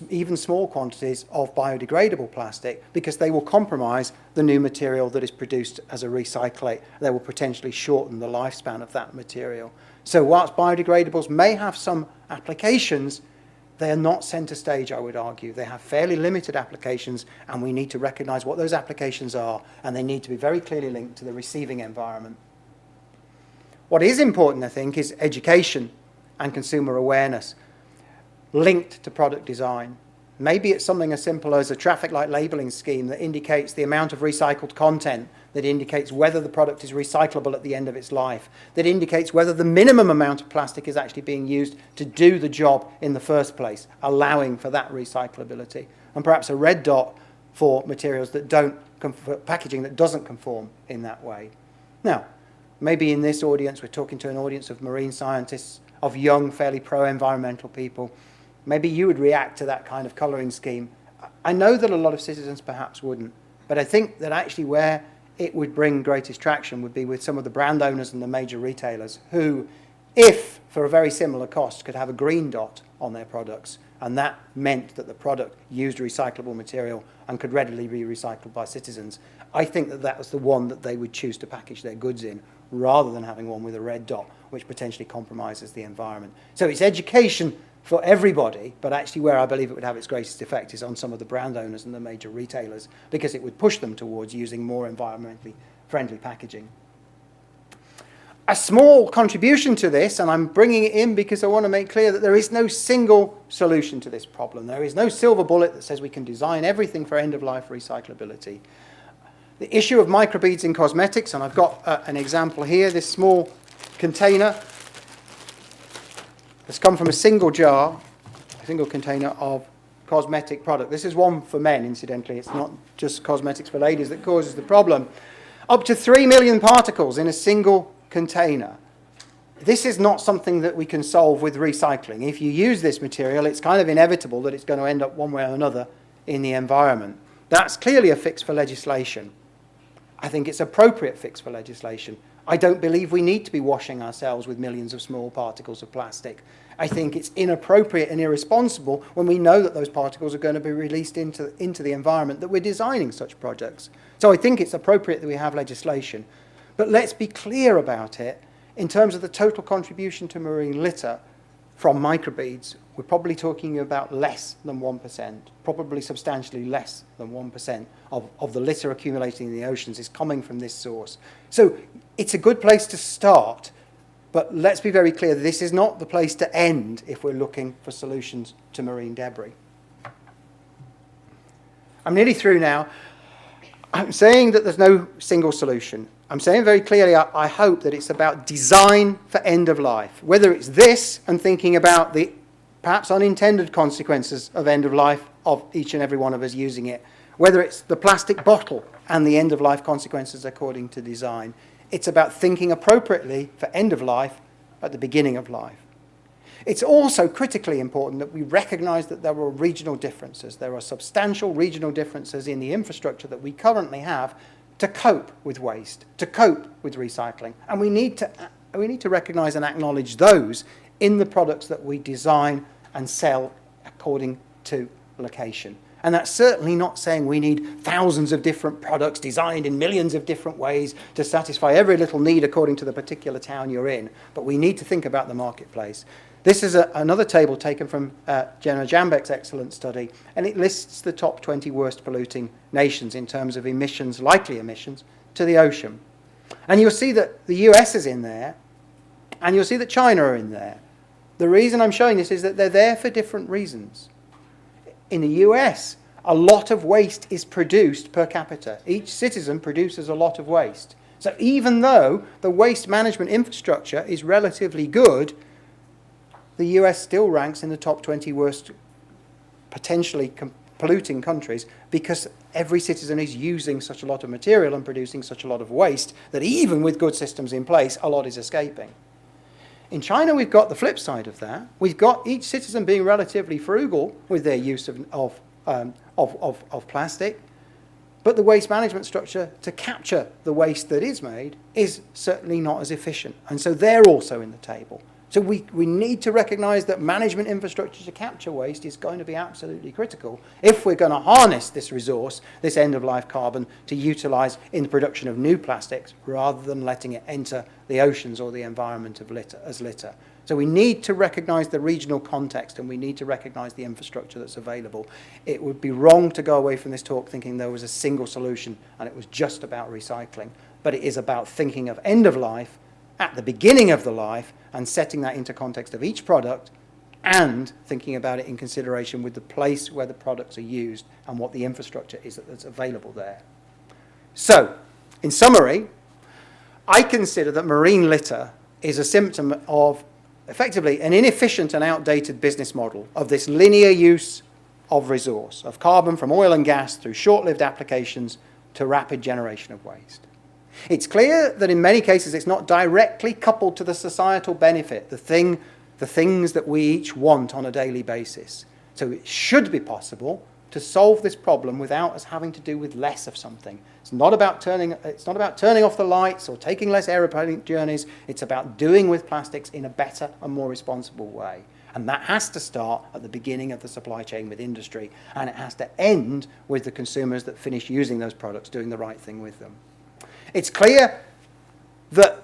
even small quantities of biodegradable plastic, because they will compromise the new material that is produced as a recyclate. They will potentially shorten the lifespan of that material. So whilst biodegradables may have some applications, they are not centre stage, I would argue. They have fairly limited applications, and we need to recognise what those applications are, and they need to be very clearly linked to the receiving environment. What is important, I think, is education and consumer awareness linked to product design. Maybe it's something as simple as a traffic light labelling scheme that indicates the amount of recycled content, that indicates whether the product is recyclable at the end of its life, that indicates whether the minimum amount of plastic is actually being used to do the job in the first place, allowing for that recyclability. And perhaps a red dot for materials that don't, packaging that doesn't conform in that way. Now, maybe in this audience, we're talking to an audience of marine scientists, of young, fairly pro-environmental people. Maybe you would react to that kind of colouring scheme. I know that a lot of citizens perhaps wouldn't, but I think that actually where it would bring greatest traction would be with some of the brand owners and the major retailers who, if for a very similar cost, could have a green dot on their products, and that meant that the product used recyclable material and could readily be recycled by citizens. I think that that was the one that they would choose to package their goods in, rather than having one with a red dot, which potentially compromises the environment. So it's education for everybody, but actually where I believe it would have its greatest effect is on some of the brand owners and the major retailers, because it would push them towards using more environmentally friendly packaging. A small contribution to this, and I'm bringing it in because I want to make clear that there is no single solution to this problem. There is no silver bullet that says we can design everything for end-of-life recyclability. The issue of microbeads in cosmetics, and I've got an example here, this small container has come from a single jar, a single container of cosmetic product. This is one for men, incidentally. It's not just cosmetics for ladies that causes the problem. Up to 3 million particles in a single container. This is not something that we can solve with recycling. If you use this material, it's kind of inevitable that it's going to end up one way or another in the environment. That's clearly a fix for legislation. I think it's an appropriate fix for legislation. I don't believe we need to be washing ourselves with millions of small particles of plastic. I think it's inappropriate and irresponsible when we know that those particles are going to be released into the environment that we're designing such projects. So I think it's appropriate that we have legislation. But let's be clear about it. In terms of the total contribution to marine litter from microbeads, we're probably talking about less than 1%, probably substantially less than 1% of the litter accumulating in the oceans is coming from this source. So it's a good place to start, but let's be very clear, this is not the place to end if we're looking for solutions to marine debris. I'm nearly through now. I'm saying that there's no single solution. I'm saying very clearly, I hope that it's about design for end of life. Whether it's this and thinking about the perhaps unintended consequences of end of life of each and every one of us using it. Whether it's the plastic bottle and the end of life consequences according to design. It's about thinking appropriately for end of life at the beginning of life. It's also critically important that we recognise that there are regional differences. There are substantial regional differences in the infrastructure that we currently have to cope with waste, to cope with recycling. And we need to recognise and acknowledge those in the products that we design and sell according to location. And that's certainly not saying we need thousands of different products designed in millions of different ways to satisfy every little need according to the particular town you're in. But we need to think about the marketplace. This is another table taken from Jenna Jambek's excellent study, and it lists the top 20 worst polluting nations in terms of emissions, likely emissions, to the ocean. And you'll see that the US is in there, and you'll see that China are in there. The reason I'm showing this is that they're there for different reasons. In the US, a lot of waste is produced per capita. Each citizen produces a lot of waste. So even though the waste management infrastructure is relatively good, the US still ranks in the top 20 worst potentially polluting countries because every citizen is using such a lot of material and producing such a lot of waste that even with good systems in place, a lot is escaping. In China, we've got the flip side of that. We've got each citizen being relatively frugal with their use of plastic, but the waste management structure to capture the waste that is made is certainly not as efficient. And so they're also in the table. So we need to recognise that management infrastructure to capture waste is going to be absolutely critical if we're going to harness this resource, this end-of-life carbon, to utilise in the production of new plastics rather than letting it enter the oceans or the environment as litter. So we need to recognise the regional context and we need to recognise the infrastructure that's available. It would be wrong to go away from this talk thinking there was a single solution and it was just about recycling. But it is about thinking of end-of-life at the beginning of the life and setting that into context of each product and thinking about it in consideration with the place where the products are used and what the infrastructure is that's available there. So, in summary, I consider that marine litter is a symptom of effectively an inefficient and outdated business model of this linear use of resource, of carbon from oil and gas through short-lived applications to rapid generation of waste. It's clear that in many cases it's not directly coupled to the societal benefit, the things that we each want on a daily basis. So it should be possible to solve this problem without us having to do with less of something. It's not about turning off the lights or taking less aeroplane journeys. It's about doing with plastics in a better and more responsible way. And that has to start at the beginning of the supply chain with industry, and it has to end with the consumers that finish using those products doing the right thing with them. It's clear that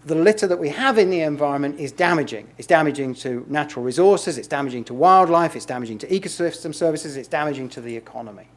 the litter that we have in the environment is damaging. It's damaging to natural resources, it's damaging to wildlife, it's damaging to ecosystem services, it's damaging to the economy.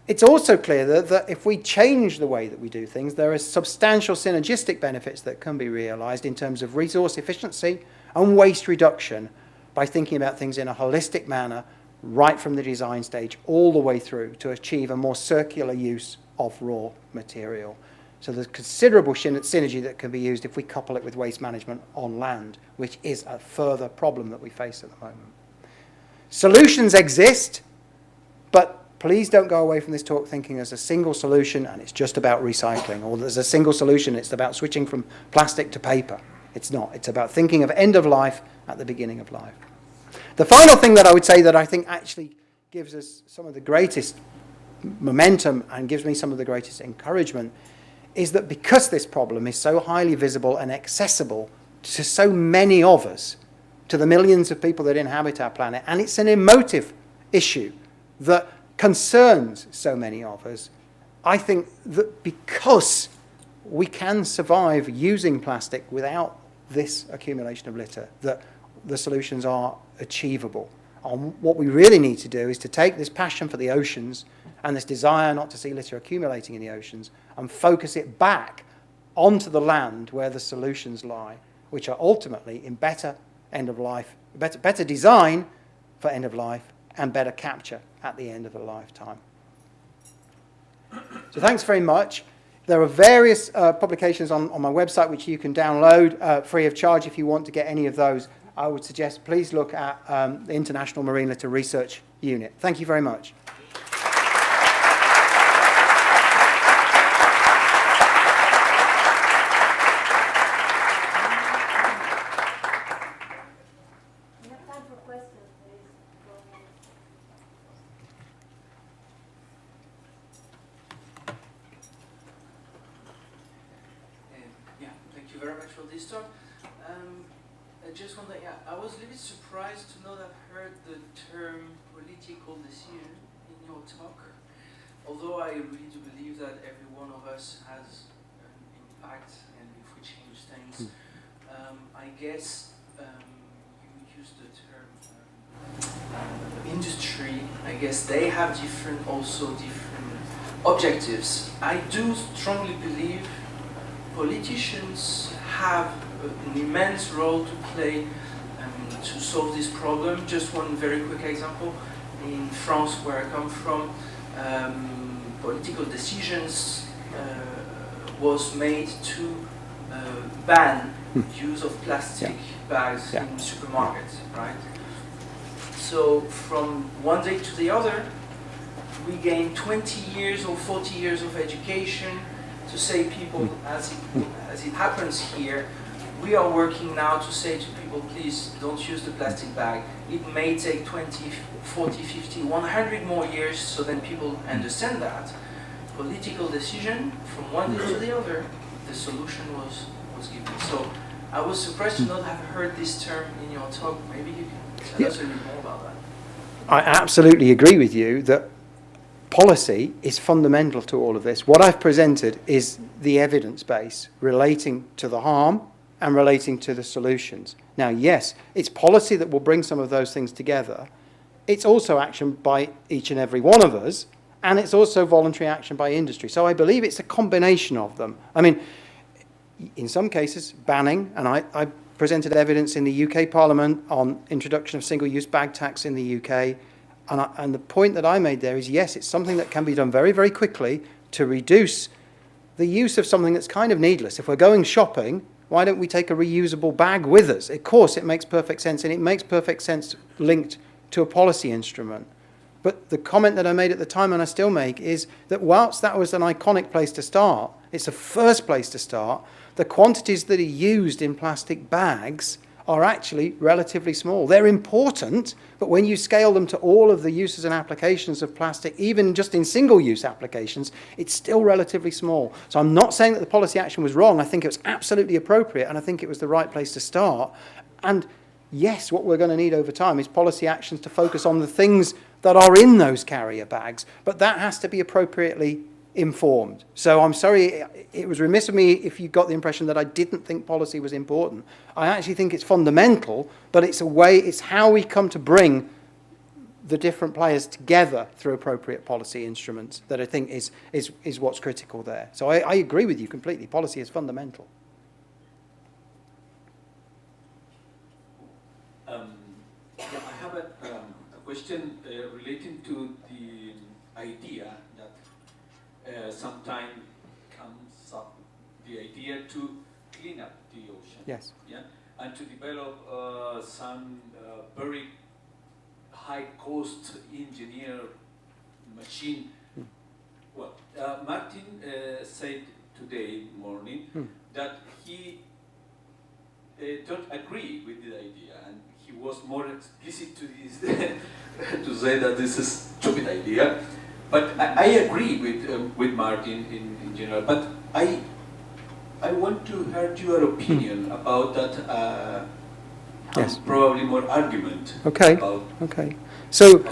It's also clear that if we change the way that we do things, there are substantial synergistic benefits that can be realized in terms of resource efficiency and waste reduction by thinking about things in a holistic manner right from the design stage all the way through to achieve a more circular use of raw material. So there's considerable synergy that can be used if we couple it with waste management on land, which is a further problem that we face at the moment. Solutions exist, but please don't go away from this talk thinking there's a single solution and it's just about recycling, or there's a single solution, it's about switching from plastic to paper. It's not. It's about thinking of end of life at the beginning of life. The final thing that I would say that I think actually gives us some of the greatest momentum and gives me some of the greatest encouragement is that because this problem is so highly visible and accessible to so many of us, to the millions of people that inhabit our planet, and it's an emotive issue that concerns so many of us, I think that because we can survive using plastic without this accumulation of litter, that the solutions are achievable. And what we really need to do is to take this passion for the oceans and this desire not to see litter accumulating in the oceans and focus it back onto the land where the solutions lie, which are ultimately in better end of life, better design for end of life and better capture at the end of the lifetime. So thanks very much. There are various publications on my website which you can download free of charge if you want to get any of those. I would suggest please look at the International Marine Litter Research Unit. Thank you very much. I just wonder, I was a little bit surprised to know that I've heard the term political decision in your talk, although I really do believe that every one of us has an impact, and if we change things, I guess you used the term industry. I guess they have different objectives. I do strongly believe politicians have an immense role to play to solve this problem. Just one very quick example. In France, where I come from, political decisions was made to ban use of plastic bags in supermarkets, right? So from one day to the other, we gain 20 years or 40 years of education to say people, as it happens here, we are working now to say to people, please don't use the plastic bag. It may take 20, 40, 50, 100 more years, so then people understand that. Political decision, from one day to the other, the solution was given. So I was surprised to not have heard this term in your talk. Maybe you can tell us a little bit more about that. I absolutely agree with you that policy is fundamental to all of this. What I've presented is the evidence base relating to the harm and relating to the solutions. Now, yes, it's policy that will bring some of those things together. It's also action by each and every one of us, and it's also voluntary action by industry. So I believe it's a combination of them. I mean, in some cases, banning, and I presented evidence in the UK Parliament on introduction of single-use bag tax in the UK, and the point that I made there is, yes, it's something that can be done very, very quickly to reduce the use of something that's kind of needless. If we're going shopping, why don't we take a reusable bag with us? Of course, it makes perfect sense, and it makes perfect sense linked to a policy instrument. But the comment that I made at the time, and I still make, is that whilst that was an iconic place to start, it's the first place to start, the quantities that are used in plastic bags are actually relatively small. They're important, but when you scale them to all of the uses and applications of plastic, even just in single-use applications, it's still relatively small. So I'm not saying that the policy action was wrong. I think it was absolutely appropriate, and I think it was the right place to start. And yes, what we're going to need over time is policy actions to focus on the things that are in those carrier bags, but that has to be appropriately informed. So I'm sorry, it was remiss of me if you got the impression that I didn't think policy was important. I actually think it's fundamental, but it's a way, it's how we come to bring the different players together through appropriate policy instruments that I think is what's critical there. So I agree with you completely. Policy is fundamental. Yeah, I have a question relating to the idea that sometimes comes up, the idea to clean up the ocean. Yes. Yeah, and to develop some very high cost engineer machine. Well, Martin said today morning that he don't agree with the idea, and he was more explicit to this to say that this is a stupid idea. But I agree with Martin in general. But I want to hear your opinion about that. Yes. Probably more argument. Okay. Okay. So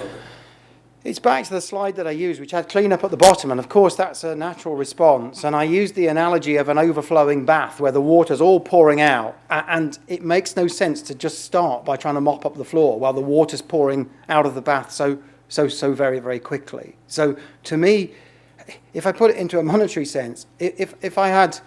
it's back to the slide that I used, which had clean up at the bottom, and of course that's a natural response. And I used the analogy of an overflowing bath where the water's all pouring out, and it makes no sense to just start by trying to mop up the floor while the water's pouring out of the bath so very, very quickly. So to me, if I put it into a monetary sense, if I had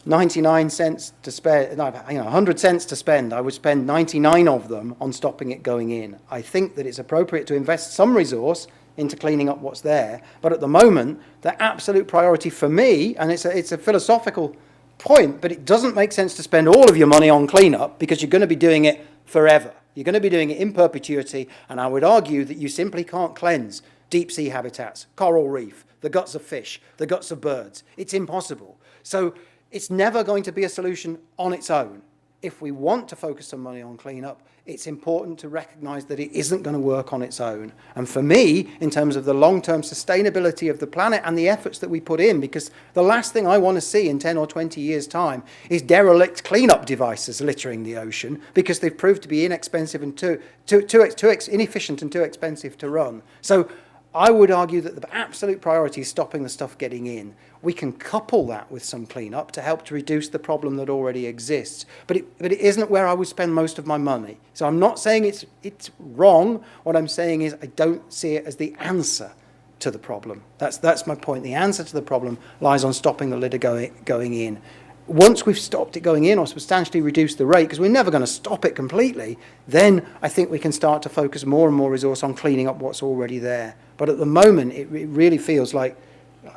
99 cents to spend, 100 cents to spend, I would spend 99 of them on stopping it going in. I think that it's appropriate to invest some resource into cleaning up what's there, but at the moment, the absolute priority for me, and it's a philosophical point, but it doesn't make sense to spend all of your money on cleanup because you're going to be doing it forever. You're going to be doing it in perpetuity, and I would argue that you simply can't cleanse deep sea habitats, coral reef, the guts of fish, the guts of birds. It's impossible. So it's never going to be a solution on its own. If we want to focus some money on cleanup, it's important to recognize that it isn't going to work on its own. And for me, in terms of the long-term sustainability of the planet and the efforts that we put in, because the last thing I want to see in 10 or 20 years' time is derelict cleanup devices littering the ocean because they've proved to be inexpensive and too inefficient and too expensive to run. So I would argue that the absolute priority is stopping the stuff getting in. We can couple that with some cleanup to help to reduce the problem that already exists. But it isn't where I would spend most of my money. So I'm not saying it's wrong. What I'm saying is I don't see it as the answer to the problem. That's my point. The answer to the problem lies on stopping the litter going in. Once we've stopped it going in or substantially reduced the rate, because we're never going to stop it completely, then I think we can start to focus more and more resource on cleaning up what's already there. But at the moment, it really feels like,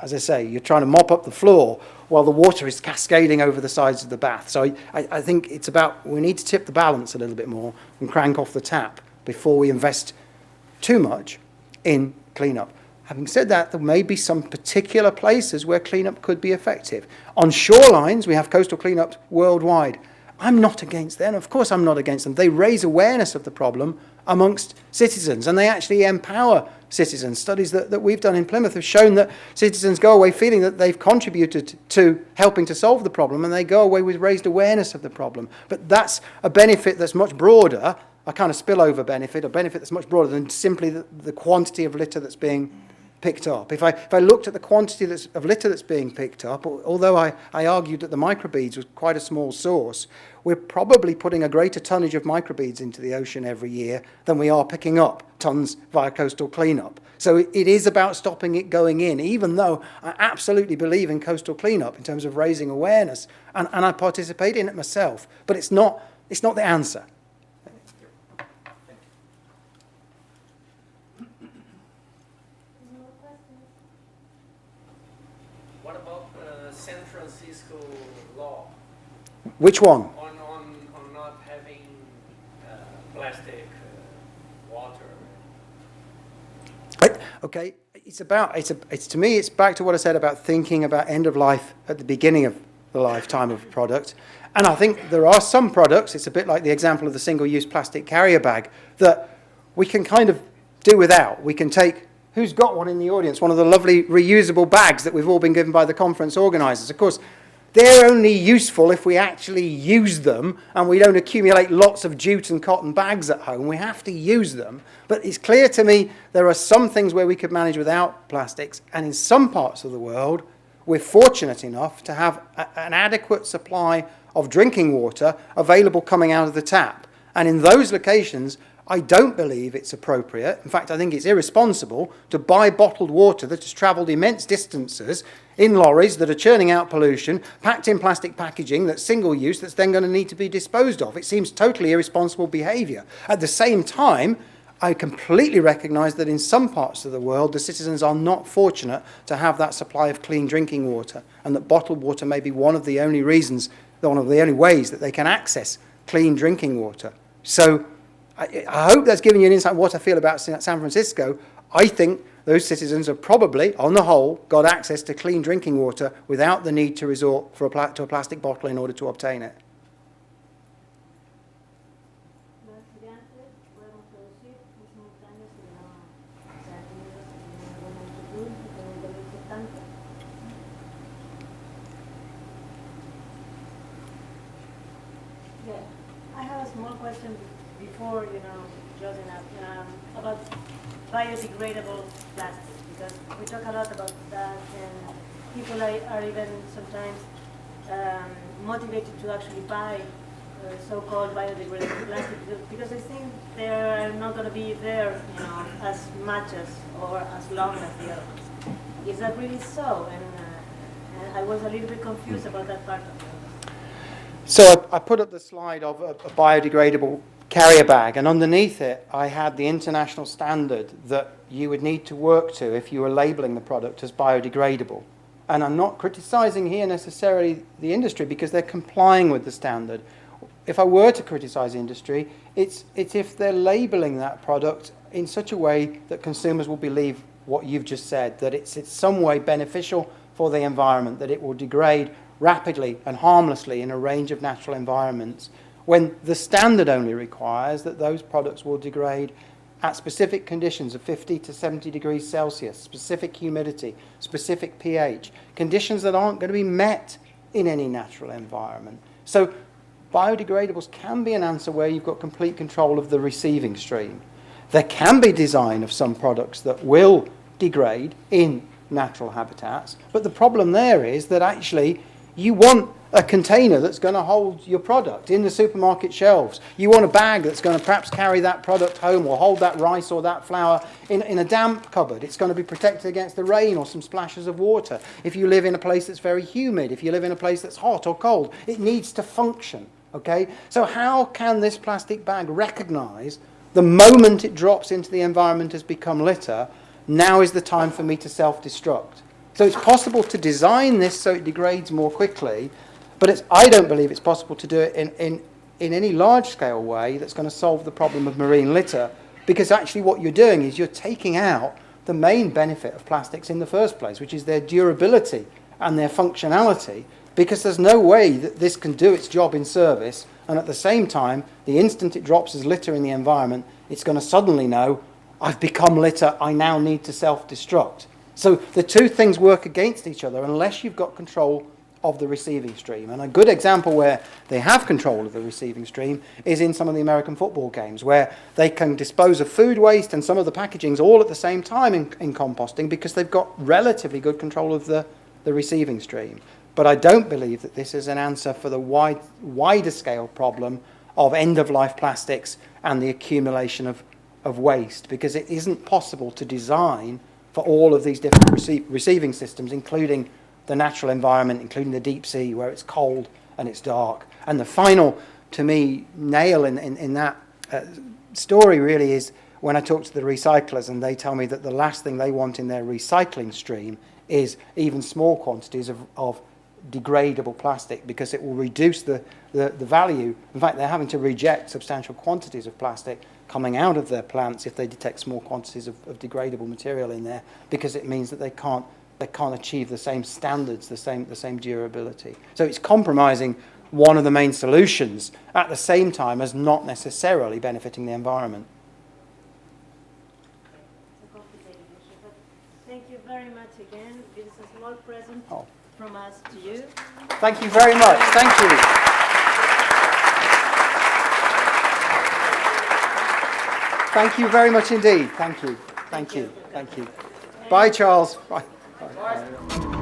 as I say, you're trying to mop up the floor while the water is cascading over the sides of the bath. So I think it's about, we need to tip the balance a little bit more and crank off the tap before we invest too much in cleanup. Having said that, there may be some particular places where cleanup could be effective. On shorelines, we have coastal cleanups worldwide. I'm not against them. Of course I'm not against them. They raise awareness of the problem amongst citizens, and they actually empower citizens. Studies that we've done in Plymouth have shown that citizens go away feeling that they've contributed to helping to solve the problem, and they go away with raised awareness of the problem. But that's a benefit that's much broader, a kind of spillover benefit, a benefit that's much broader than simply the quantity of litter that's being picked up. If I looked at the quantity of litter that's being picked up, although I argued that the microbeads was quite a small source, we're probably putting a greater tonnage of microbeads into the ocean every year than we are picking up tons via coastal cleanup. So it is about stopping it going in, even though I absolutely believe in coastal cleanup in terms of raising awareness, and I participate in it myself, but it's not the answer. What about San Francisco law Which one? on not having plastic water? Okay, it's to me, it's back to what I said about thinking about end of life at the beginning of the lifetime of a product. And I think there are some products, it's a bit like the example of the single-use plastic carrier bag, that we can kind of do without. We can take, who's got one in the audience, one of the lovely reusable bags that we've all been given by the conference organisers. Of course, they're only useful if we actually use them and we don't accumulate lots of jute and cotton bags at home. We have to use them. But it's clear to me there are some things where we could manage without plastics, and in some parts of the world we're fortunate enough to have an adequate supply of drinking water available coming out of the tap. And in those locations, I don't believe it's appropriate, in fact I think it's irresponsible, to buy bottled water that has travelled immense distances in lorries that are churning out pollution, packed in plastic packaging that's single use, that's then going to need to be disposed of. It seems totally irresponsible behaviour. At the same time, I completely recognise that in some parts of the world the citizens are not fortunate to have that supply of clean drinking water, and that bottled water may be one of the only reasons, one of the only ways that they can access clean drinking water. So I hope that's given you an insight of what I feel about San Francisco. I think those citizens have probably, on the whole, got access to clean drinking water without the need to resort to a plastic bottle in order to obtain it. I have a small question before, closing up, about biodegradable plastic, because we talk a lot about that, and people are even sometimes motivated to actually buy so-called biodegradable plastic because they think they are not going to be there, as much as or as long as the other ones. Is that really so? And I was a little bit confused about that part of it. So I put up the slide of a biodegradable carrier bag, and underneath it I had the international standard that you would need to work to if you were labelling the product as biodegradable. And I'm not criticising here necessarily the industry because they're complying with the standard. If I were to criticise the industry, it's if they're labelling that product in such a way that consumers will believe what you've just said, that it's in some way beneficial for the environment, that it will degrade rapidly and harmlessly in a range of natural environments, when the standard only requires that those products will degrade at specific conditions of 50 to 70 degrees Celsius, specific humidity, specific pH, conditions that aren't going to be met in any natural environment. So biodegradables can be an answer where you've got complete control of the receiving stream. There can be design of some products that will degrade in natural habitats, but the problem there is that actually you want a container that's going to hold your product in the supermarket shelves. You want a bag that's going to perhaps carry that product home or hold that rice or that flour in a damp cupboard. It's going to be protected against the rain or some splashes of water. If you live in a place that's very humid, if you live in a place that's hot or cold, it needs to function. Okay? So how can this plastic bag recognise the moment it drops into the environment has become litter, now is the time for me to self-destruct? So it's possible to design this so it degrades more quickly, but I don't believe it's possible to do it in any large-scale way that's going to solve the problem of marine litter, because actually what you're doing is you're taking out the main benefit of plastics in the first place, which is their durability and their functionality, because there's no way that this can do its job in service, and at the same time, the instant it drops as litter in the environment, it's going to suddenly know, I've become litter, I now need to self-destruct. So the two things work against each other unless you've got control of the receiving stream. And a good example where they have control of the receiving stream is in some of the American football games, where they can dispose of food waste and some of the packagings all at the same time in composting, because they've got relatively good control of the receiving stream. But I don't believe that this is an answer for the wider scale problem of end-of-life plastics and the accumulation of waste, because it isn't possible to design for all of these different receiving systems, including the natural environment, including the deep sea, where it's cold and it's dark. And the final, to me, nail in that story really is when I talk to the recyclers, and they tell me that the last thing they want in their recycling stream is even small quantities of degradable plastic, because it will reduce the value. In fact, they're having to reject substantial quantities of plastic coming out of their plants if they detect small quantities of degradable material in there, because it means that they can't achieve the same standards, the same durability. So it's compromising one of the main solutions at the same time as not necessarily benefiting the environment. It's a complicated issue, but thank you very very much again. This is a small present Oh. from us to you. Thank you very much. Thank you. Thank you very much indeed. Thank you. Thank you. Thank you. Bye, Charles. Bye. Bye.